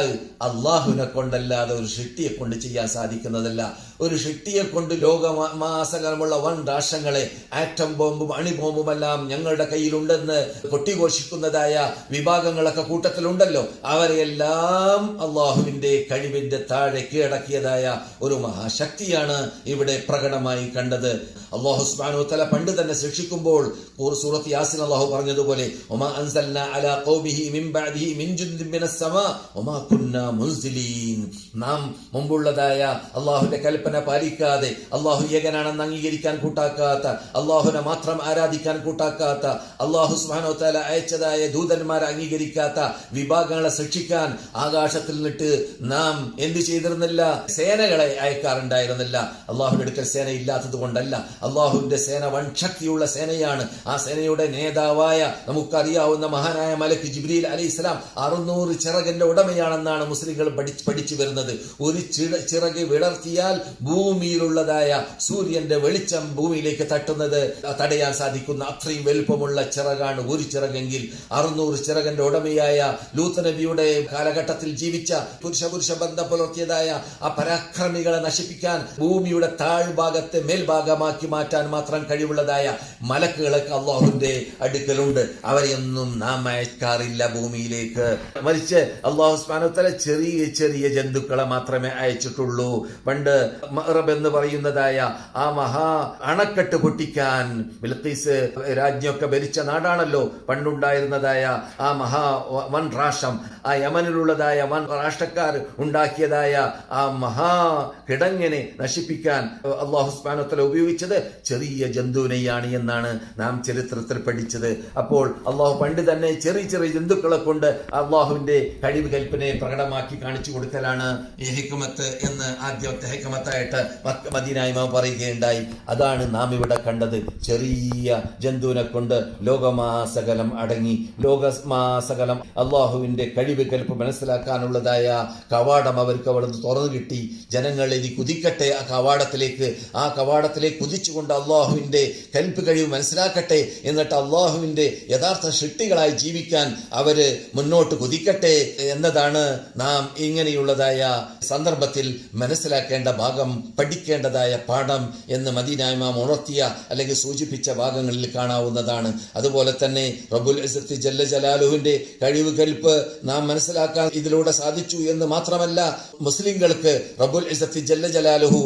അള്ളാഹുവിനെ കൊണ്ടല്ലാതെ ഒരു ശിട്ടിയെ കൊണ്ട് ചെയ്യാൻ സാധിക്കുന്നതല്ല. ഒരു ശിട്ടിയെ കൊണ്ട് ലോകമാസകലമുള്ള വൻ രാഷ്ട്രങ്ങളെ ആറ്റം ബോംബും അണിബോംബുമെല്ലാം ഞങ്ങളുടെ കയ്യിലുണ്ടെന്ന് കൊട്ടിഘോഷിക്കുന്നതായ വിഭാഗങ്ങളൊക്കെ കൂട്ടത്തിലുണ്ടല്ലോ, അവരെയെല്ലാം അള്ളാഹുവിന്റെ കഴിവിന്റെ താഴെ കീഴടക്കിയതായ ഒരു മഹാശക്തിയാണ് ഇവിടെ പ്രകടമായി കണ്ടത്. അല്ലാഹു സുബ്ഹാനഹു വ തആല പണ്ട് തന്നെ ശിക്ഷിക്കുമ്പോൾ സൂറത്ത് യാസീൻ അല്ലാഹു പറഞ്ഞതുപോലെ വമാ അൻസൽനാ അലാ ഖൗമിഹി മിൻ ബഅദിഹി മിൻ ജുൻദിൻ മിനസ് സമാ വമാ കുന്നാ മുൻസിലീൻ. നാം മുമ്പുള്ളതായ അല്ലാഹുവിന്റെ കൽപ്പന പാലിക്കാതെ, അല്ലാഹു ഏകനാണെന്ന് അംഗീകരിക്കാൻ കൂട്ടാക്കാത്ത, അല്ലാഹുവിനെ മാത്രം ആരാധിക്കാൻ കൂട്ടാക്കാത്ത, അല്ലാഹു സുബ്ഹാനഹു വ തആല അയച്ചതായ ദൂതന്മാരെ അംഗീകരിക്കാത്ത വിഭാഗങ്ങളെ ശിക്ഷിക്കാൻ ആകാശത്തിൽ നിന്നിട്ട് നാം എന്ത് ചെയ്തിരുന്നില്ല? സേനകളെ അയക്കാറുണ്ടായിരുന്നില്ല. അല്ലാഹുവിന്റെ അടുക്കൽ സേന ഇല്ലാത്തത് കൊണ്ടല്ല, അള്ളാഹുവിന്റെ സേന വൻ ശക്തിയുള്ള സേനയാണ്. ആ സേനയുടെ നേതാവായ നമുക്കറിയാവുന്ന മഹാനായ മലക്ക് ജിബ്രീൽ അലൈഹിസ്സലാം 600 ചിറകിന്റെ ഉടമയാണെന്നാണ് മുസ്ലിങ്ങൾ പഠിച്ചു വരുന്നത്. ഒരു ചിറക് വിടർത്തിയാൽ ഭൂമിയിലുള്ളതായ സൂര്യന്റെ വെളിച്ചം ഭൂമിയിലേക്ക് തട്ടുന്നത് തടയാൻ സാധിക്കുന്ന അത്രയും വലുപ്പമുള്ള ചിറകാണ് ഒരു ചിറകെങ്കിൽ. 600 ചിറകിന്റെ ഉടമയായ ലൂത്ത് നബിയുടെ കാലഘട്ടത്തിൽ ജീവിച്ച പുരുഷ ബന്ധം പുലർത്തിയതായ ആ പരാക്രമികളെ നശിപ്പിക്കാൻ ഭൂമിയുടെ താഴ്ഭാഗത്തെ മേൽഭാഗമാക്കി മാറ്റാൻ മാത്രം കഴിവുള്ളതായ മലക്കുകളൊക്കെ അള്ളാഹുവിന്റെ അടുക്കലുണ്ട്. അവരെയൊന്നും നാം അയക്കാറില്ല ഭൂമിയിലേക്ക്. മറിച്ച് അള്ളാഹു സുബ്ഹാനഹു വ തആല ചെറിയ ചെറിയ ജന്തുക്കളെ മാത്രമേ അയച്ചിട്ടുള്ളൂ. പണ്ട് മഅറബ് എന്ന് പറയുന്നതായ ആ മഹാ അണക്കെട്ട് പൊട്ടിക്കാൻ ബിൽഖീസ് രാജ്ഞിയൊക്കെ ഭരിച്ച നാടാണല്ലോ പണ്ടുണ്ടായിരുന്നതായ ആ മഹാ വൻ രാഷ്ട്രം. ആ യമനിലുള്ളതായ വൻ രാഷ്ട്രക്കാർ ഉണ്ടാക്കിയതായ ആ മഹാ കിടങ്ങിനെ നശിപ്പിക്കാൻ അല്ലാഹു സുബ്ഹാനഹു വ തആല ഉപയോഗിച്ചത് ചെറിയ ജന്തുവിനെയാണ് എന്നാണ് നാം ചരിത്രത്തിൽ പഠിച്ചത്. അപ്പോൾ അള്ളാഹു പണ്ട് തന്നെ ചെറിയ ചെറിയ ജന്തുക്കളെ കൊണ്ട് അള്ളാഹുവിന്റെ കഴിവ് കൽപ്പനയെ പ്രകടമാക്കി കാണിച്ചു കൊടുക്കലാണ് ഈ ഹിക്മത്ത് എന്ന് ആദ്യത്തെ ഹിക്മത്തായിട്ട് മദീന ഇമാം പറയുകയുണ്ടായി. അതാണ് നാം ഇവിടെ കണ്ടത്. ചെറിയ ജന്തുവിനെ കൊണ്ട് ലോകമാസകലം അടങ്ങി, ലോകമാസകലം അള്ളാഹുവിന്റെ കഴിവ് കൽപ്പ് മനസ്സിലാക്കാനുള്ളതായ കവാടം അവർക്ക് അവിടുന്ന് തുറന്നു കിട്ടി. ജനങ്ങൾ ഇനി കുതിക്കട്ടെ ആ കവാടത്തിലേക്ക്, ആ കവാടത്തിലേക്ക് കുതിച്ചുകൊണ്ട് അള്ളാഹുവിന്റെ കൽപ്പ് കഴിവ് മനസ്സിലാക്കട്ടെ, എന്നിട്ട് അള്ളാഹുവിന്റെ യഥാർത്ഥ ശിട്ടികളായി ജീവിക്കാൻ അവര് മുന്നോട്ട് കുതിക്കട്ടെ എന്നതാണ് നാം ഇങ്ങനെയുള്ളതായ സന്ദർഭത്തിൽ മനസ്സിലാക്കേണ്ട ഭാഗം, പഠിക്കേണ്ടതായ പാഠം എന്ന് മദീന ഇമാം ഉണർത്തിയ അല്ലെങ്കിൽ സൂചിപ്പിച്ച ഭാഗങ്ങളിൽ കാണാവുന്നതാണ്. അതുപോലെ തന്നെ റബ്ബുൽ ഇസ്സത്തി ജല്ല ജലാലുവിന്റെ കഴിവ് കൽപ്പ് നാം മനസ്സിലാക്കാൻ ഇതിലൂടെ സാധിച്ചു എന്ന് മാത്രമല്ല, മുസ്ലിങ്ങൾക്ക് റബ്ബുൽ ഇസ്സത്തി ജല്ല ജലാലുഹു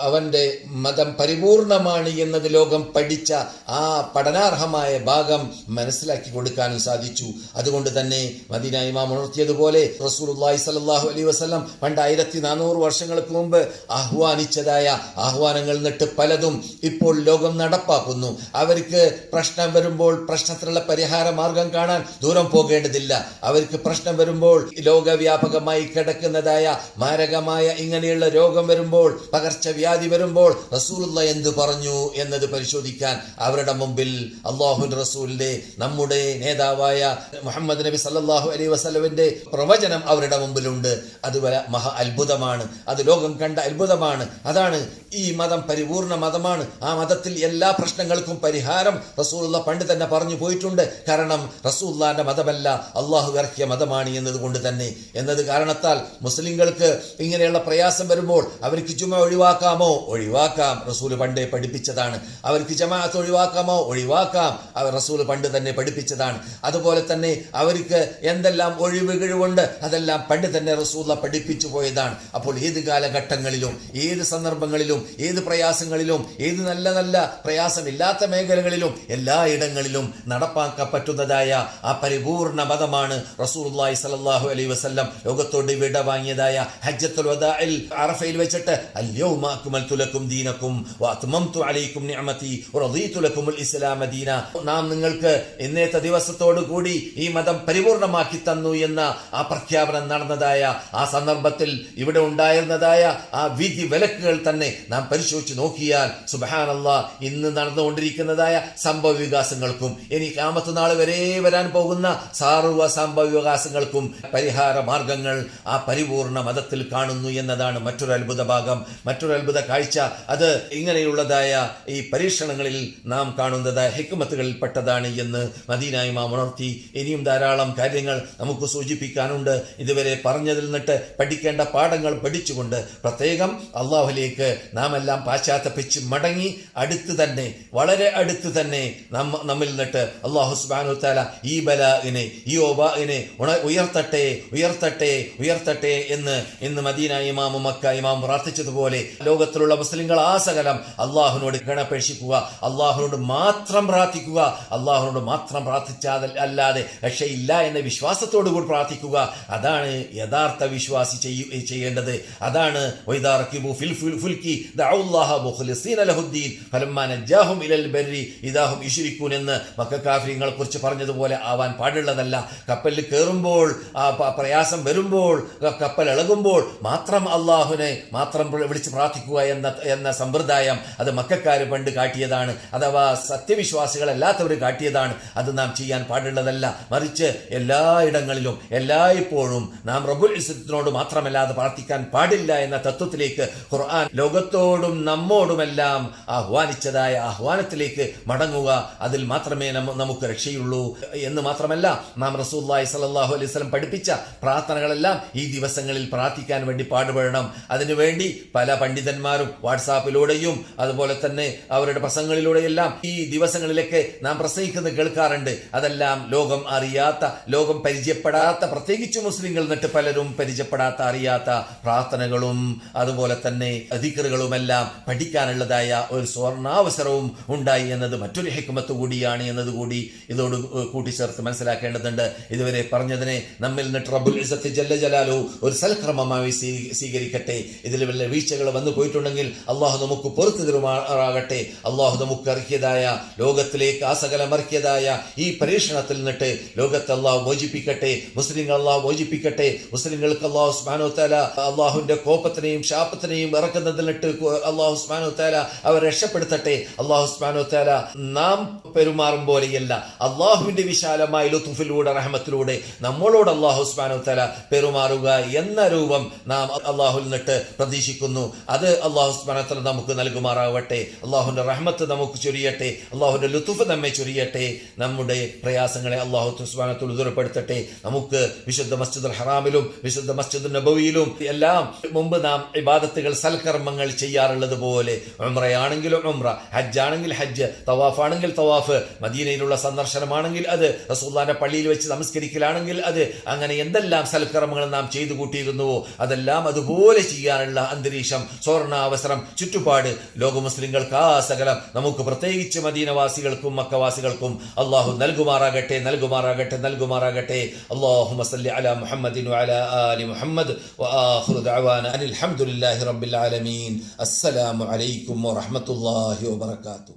അവന്റെ മതം പരിപൂർണമാണ് എന്നത് ലോകം പഠിച്ച ആ പഠനാർഹമായ ഭാഗം മനസ്സിലാക്കി കൊടുക്കാനും സാധിച്ചു. അതുകൊണ്ട് തന്നെ മദീന ഇമാം ഉണർത്തിയതുപോലെ റസൂലുള്ളാഹി സ്വല്ലല്ലാഹു അലൈഹി വസല്ലം പണ്ട് 1400 വർഷങ്ങൾക്ക് മുമ്പ് ആഹ്വാനിച്ചതായ ആഹ്വാനങ്ങൾ നിട്ട് പലതും ഇപ്പോൾ ലോകം നടപ്പാക്കുന്നു. അവർക്ക് പ്രശ്നം വരുമ്പോൾ പ്രശ്നത്തിനുള്ള പരിഹാര മാർഗം കാണാൻ ദൂരം പോകേണ്ടതില്ല. അവർക്ക് പ്രശ്നം വരുമ്പോൾ ലോകവ്യാപകമായി കിടക്കുന്നതായ മാരകമായ ഇങ്ങനെയുള്ള രോഗം വരുമ്പോൾ, പകർച്ചവ്യാധി വരുമ്പോൾ റസൂലുള്ളാഹി എന്ത് പറഞ്ഞു എന്നത് പരിശോധിക്കാൻ അവരുടെ മുമ്പിൽ അല്ലാഹുവിന്റെ റസൂലിന്റെ, നമ്മുടെ നേതാവായ മുഹമ്മദ് നബി സല്ലല്ലാഹു അലൈഹി വസല്ലമിന്റെ പ്രവചനം അവരുടെ മുമ്പിലുണ്ട്. അത് മഹാ അത്ഭുതമാണ്. അത് ലോകം കണ്ട അത്ഭുതമാണ്. അതാണ് ഈ മതം പരിപൂർണ മതമാണ്. ആ മതത്തിൽ എല്ലാ പ്രശ്നങ്ങൾക്കും പരിഹാരം റസൂലുള്ളാഹി പണ്ട് തന്നെ പറഞ്ഞു പോയിട്ടുണ്ട്. കാരണം റസൂലുള്ളാഹിന്റെ മതമല്ല അള്ളാഹു ഇറക്കിയ മതമാണ് എന്നതുകൊണ്ട് തന്നെ. എന്നത് കാരണത്താൽ മുസ്ലിങ്ങൾക്ക് ഇങ്ങനെയുള്ള പ്രയാസം വരുമ്പോൾ അവർക്ക് ജുമ ഒഴിവാക്കാമോ? ഒഴിവാക്കാം. റസൂല് പണ്ടേ പഠിപ്പിച്ചതാണ്. അവർക്ക് ജമാഅത്ത് ഒഴിവാക്കാമോ? ഒഴിവാക്കാം. അവർ റസൂല് പണ്ട് തന്നെ പഠിപ്പിച്ചതാണ്. അതുപോലെ തന്നെ അവർക്ക് എന്തെല്ലാം ഒഴിവുകളുണ്ട് അതെല്ലാം പണ്ട് തന്നെ റസൂലുള്ളാഹി പഠിപ്പിച്ചു പോയതാണ്. അപ്പോൾ ഏത് കാലഘട്ടങ്ങളിലും ഏത് സന്ദർഭങ്ങളിലും ഏത് പ്രയാസങ്ങളിലും ഏത് നല്ല നല്ല പ്രയാസമില്ലാത്ത മേഖലകളിലും എല്ലായിടങ്ങളിലും നടപ്പാക്കാൻ പറ്റുന്നതായ ആ പരിപൂർണ മതമാണ് റസൂലുള്ളാഹി സ്വല്ലല്ലാഹു അലൈഹി വസല്ലം ലോകത്തോട് വിട വാങ്ങിയതായ ഹജ്ജത്തുൽ വദാഇൽ അറഫയിൽ വെച്ചിട്ട് അൽയൗമ അക്മൽതു ലക്കും ദീനക്കും വഅത്മംതു അലൈക്കും നിഅമതി വറദീതു ലക്കുമുൽ ഇസ്ലാമ ദീന. നാം നിങ്ങൾക്ക് ഇന്നത്തെ ദിവസത്തോടു കൂടി ഈ മതം പരിപൂർണമാക്കി തന്നു എന്ന ആ പ്രഖ്യാപനം നടന്നതായ ആ സന്ദർഭത്തിൽ ഇവിടെ ഉണ്ടായിരുന്നതായ ആ വിധി വിലക്കുകൾ തന്നെ നാം പരിശോധിച്ച് നോക്കിയാൽ സുബ്ഹാനല്ലാഹ് ഇന്ന് നടന്നുകൊണ്ടിരിക്കുന്നതായ സംഭവ വികാസങ്ങൾക്കും ഇനി ഖിയാമത്ത് നാൾ വരെ വരാൻ പോകുന്ന സർവ്വ സംഭവ വികാസങ്ങൾക്കും പരിഹാര മാർഗങ്ങൾ ആ പരിപൂർണ മതത്തിൽ കാണുന്നു എന്നതാണ് മറ്റൊരു അത്ഭുത ഭാഗം, മറ്റൊരു അത്ഭുത കാഴ്ച. അത് ഇങ്ങനെയുള്ളതായ ഈ പരീക്ഷണങ്ങളിൽ നാം കാണുന്നതായ ഹിക്മത്തുകളിൽ പെട്ടതാണ് എന്ന് മദീന ഇമാം ഉണർത്തി. ഇനിയും ധാരാളം കാര്യങ്ങൾ നമുക്ക് സൂചിപ്പിക്കാനുണ്ട്. ഇതുവരെ പറഞ്ഞതിൽ നിന്നിട്ട് പഠിക്കേണ്ട പാഠങ്ങൾ പഠിച്ചുകൊണ്ട് പ്രത്യേകം അള്ളാഹുലേക്ക് നാം എല്ലാം പാശ്ചാത്തപിച്ച് മടങ്ങി അടുത്ത് തന്നെ, വളരെ അടുത്ത് തന്നെ നമ്മിൽ നിന്നിട്ട് അള്ളാഹു സുബ്ഹാനഹു വ തആല ഈ ബലാഇനെ, ഈ ഒബാഇനെ ഉയർത്തട്ടെ ഉയർത്തട്ടെ ഉയർത്തട്ടെ എന്ന് ഇന്ന് മദീന ഇമാമും മക്ക ഇമാം പ്രാർത്ഥിച്ചതുപോലെ ലോകത്തിലുള്ള മുസ്ലിങ്ങൾ ആ സകലം അള്ളാഹുവിനോട് ഗണപേക്ഷിക്കുക, അള്ളാഹുവിനോട് മാത്രം പ്രാർത്ഥിക്കുക. അള്ളാഹുവിനോട് മാത്രം പ്രാർത്ഥിച്ചാൽ അല്ലാതെ രക്ഷയില്ല എന്ന വിശ്വാസത്തോടു കൂടി പ്രാർത്ഥിക്കുക. അതാണ് യഥാർത്ഥ വിശ്വാസി ചെയ്യേണ്ടത്. അതാണ് എന്ന് മക്കക്കാഫിരിങ്ങളെ കുറിച്ച് പറഞ്ഞതുപോലെ ആവാൻ പാടുള്ളതല്ല. കപ്പലിൽ കയറുമ്പോൾ, പ്രയാസം വരുമ്പോൾ, കപ്പൽ ഇളകുമ്പോൾ മാത്രം അള്ളാഹുവിനെ മാത്രം വിളിച്ച് പ്രാർത്ഥിക്കുക എന്ന സമ്പ്രദായം അത് മക്കക്കാര് പണ്ട് കാട്ടിയതാണ്. അഥവാ സത്യവിശ്വാസികളല്ലാത്തവർ കാട്ടിയതാണ്. അത് നാം ചെയ്യാൻ പാടുള്ളതല്ല. മറിച്ച് എല്ലായിടങ്ങളിലും എല്ലായ്പ്പോഴും നാം റബ്ബുൽ ഇസ്സത്തിനോട് മാത്രമല്ലാതെ പ്രാർത്ഥിക്കാൻ പാടില്ല എന്ന തത്വത്തിലേക്ക് ഖുർആൻ ലോകത്തോടും നമ്മോടുമെല്ലാം ആഹ്വാനിച്ചതായ ആഹ്വാനത്തിലേക്ക് മടങ്ങുക. അതിൽ മാത്രമേ നമുക്ക് രക്ഷയുള്ളൂ എന്ന് മാത്രമല്ല, നാം റസൂലുള്ളാഹി സ്വല്ലല്ലാഹു അലൈഹി വസല്ലം പഠിപ്പിച്ച പ്രാർത്ഥനകളെല്ലാം ഈ ദിവസങ്ങളിൽ പ്രാർത്ഥിക്കാൻ വേണ്ടി പാടുപെടണം. അതിനുവേണ്ടി പല പണ്ഡിതന്മാരും വാട്സാപ്പിലൂടെയും അതുപോലെ തന്നെ അവരുടെ പ്രസംഗങ്ങളിലൂടെയെല്ലാം ഈ ദിവസങ്ങളിലൊക്കെ നാം പ്രസംഗിക്കുന്നത് കേൾക്കാറുണ്ട്. അതെല്ലാം ലോകം അറിയാത്ത, ലോകം പരിചയപ്പെടാത്ത, പ്രത്യേകിച്ച് മുസ്ലിങ്ങൾ എന്നിട്ട് പലരും പരിചയപ്പെടാത്ത, അറിയാത്ത പ്രാർത്ഥനകളും അതുപോലെ തന്നെ ദിക്റുകളുമെല്ലാം പഠിക്കാനുള്ളതായ ഒരു സ്വർണ്ണാവസരവും ഉണ്ടായി എന്നത് മറ്റൊരു ഹിക്മത്ത് കൂടിയാണ് എന്നതുകൂടി ഇതോട് കൂട്ടിച്ചേർത്ത് മനസ്സിലാക്കേണ്ടതുണ്ട്. ഇതുവരെ പറഞ്ഞതിനെ നമ്മിൽ നിന്നിട്ട് റബ്ബുൽ ഇസ്സത്ത് ജല്ല ജലാലു ഒരു സൽക്രമമായി സ്വീകരിക്കട്ടെ. ഇതിൽ വല്ല വീഴ്ചകൾ വന്നു പോയിട്ടുണ്ടെങ്കിൽ അള്ളാഹു നമുക്ക് പുറത്തു തരുമാറാകട്ടെ. അള്ളാഹു നമുക്ക് ഇറക്കിയതായ ലോകത്തിലേക്ക് ആ സകലം ഇറക്കിയതായ ഈ പരീക്ഷണത്തിൽ നിന്നിട്ട് ലോകത്തെ അള്ളാഹു മോചിപ്പിക്കട്ടെ. മുസ്ലിങ്ങൾ അള്ളാഹു മോചിപ്പിക്കട്ടെ. മുസ്ലിങ്ങൾക്ക് അള്ളാഹു സുബ്ഹാനഹു വ തആല അള്ളാഹുവിന്റെ കോപത്തിനെയും ശാപത്തിനെയും ഇറക്കുന്നതിലിട്ട് അള്ളാഹു സുബ്ഹാനഹു വ തആല അവരെ രക്ഷപ്പെടുത്തട്ടെ. അള്ളാഹു സുബ്ഹാനഹു വ തആല നാം പെരുമാറും പോലെയല്ല, അള്ളാഹുവിന്റെ വിശാലമായ ലുത്ഫിലൂടെ റഹ്മത്തിലൂടെ നമ്മളോട് അള്ളാഹു സുബ്ഹാനഹു വ തആല പെരുമാറുക എന്ന രൂപം നാം അള്ളാഹുവിൽ നിന്നിട്ട് പ്രതീക്ഷിക്കുന്നു. അത് അള്ളാഹു സുബ്ഹാനഹു വ തആല നമുക്ക് നൽകുമാറാവട്ടെ. അള്ളാഹുവിന്റെ റഹ്മത്ത് നമുക്ക് ചൊരിയട്ടെ. അള്ളാഹുവിന്റെ ലുത്ഫ് നമ്മെ ചൊരിയട്ടെ. നമ്മുടെ പ്രയാസങ്ങളെ അള്ളാഹു സുബ്ഹാനഹു വ തആല ദൂരപ്പെടുത്തട്ടെ. നമുക്ക് വിശുദ്ധ മസ്ജിദുൽ ഹറാമിലും വിശുദ്ധ മസ്ജിദുൽ നബവിയിലും എല്ലാം മുമ്പ് നാം ഇബാദത്തുകൾ സൽക്കർമ്മങ്ങൾ ചെയ്യാറുള്ളത് പോലെ, ഉംറയാണെങ്കിലും ഉംറ, ഹജ്ജാണെങ്കിൽ ഹജ്ജ്, തവാഫാണെങ്കിൽ തവാഫ്, മദീനയിലുള്ള സന്ദർശനമാണെങ്കിൽ അത്, റസൂലുള്ളാഹിന്റെ പള്ളിയിൽ വെച്ച് നമസ്കരിക്കലാണെങ്കിൽ അത്, അങ്ങനെ എന്തെല്ലാം സൽക്കർമ്മങ്ങൾ നാം ചെയ്തു കൂട്ടിയിരുന്നുവോ അതെല്ലാം അതുപോലെ ചെയ്യാനുള്ള അന്തരീക്ഷം, സുവർണ അവസരം ചുറ്റുപാട് ലോക മുസ്ലിങ്ങൾക്ക് സകലം നമുക്ക് പ്രത്യേകിച്ച് മദീനവാസികൾക്കും മക്കവാസികൾക്കും അള്ളാഹു നൽകുമാറാകട്ടെ. അല്ലാഹുമ്മ സല്ലി അലാ മുഹമ്മദിൻ വഅലാ ആലി മുഹമ്മദ് വആഖിറു ദഅവാന അനിൽ ഹംദുലില്ലാഹി റബ്ബിൽ ആലമീൻ. അസ്സലാമു അലൈക്കും വറഹ്മത്തുള്ളാഹി വബറകാതുഹു.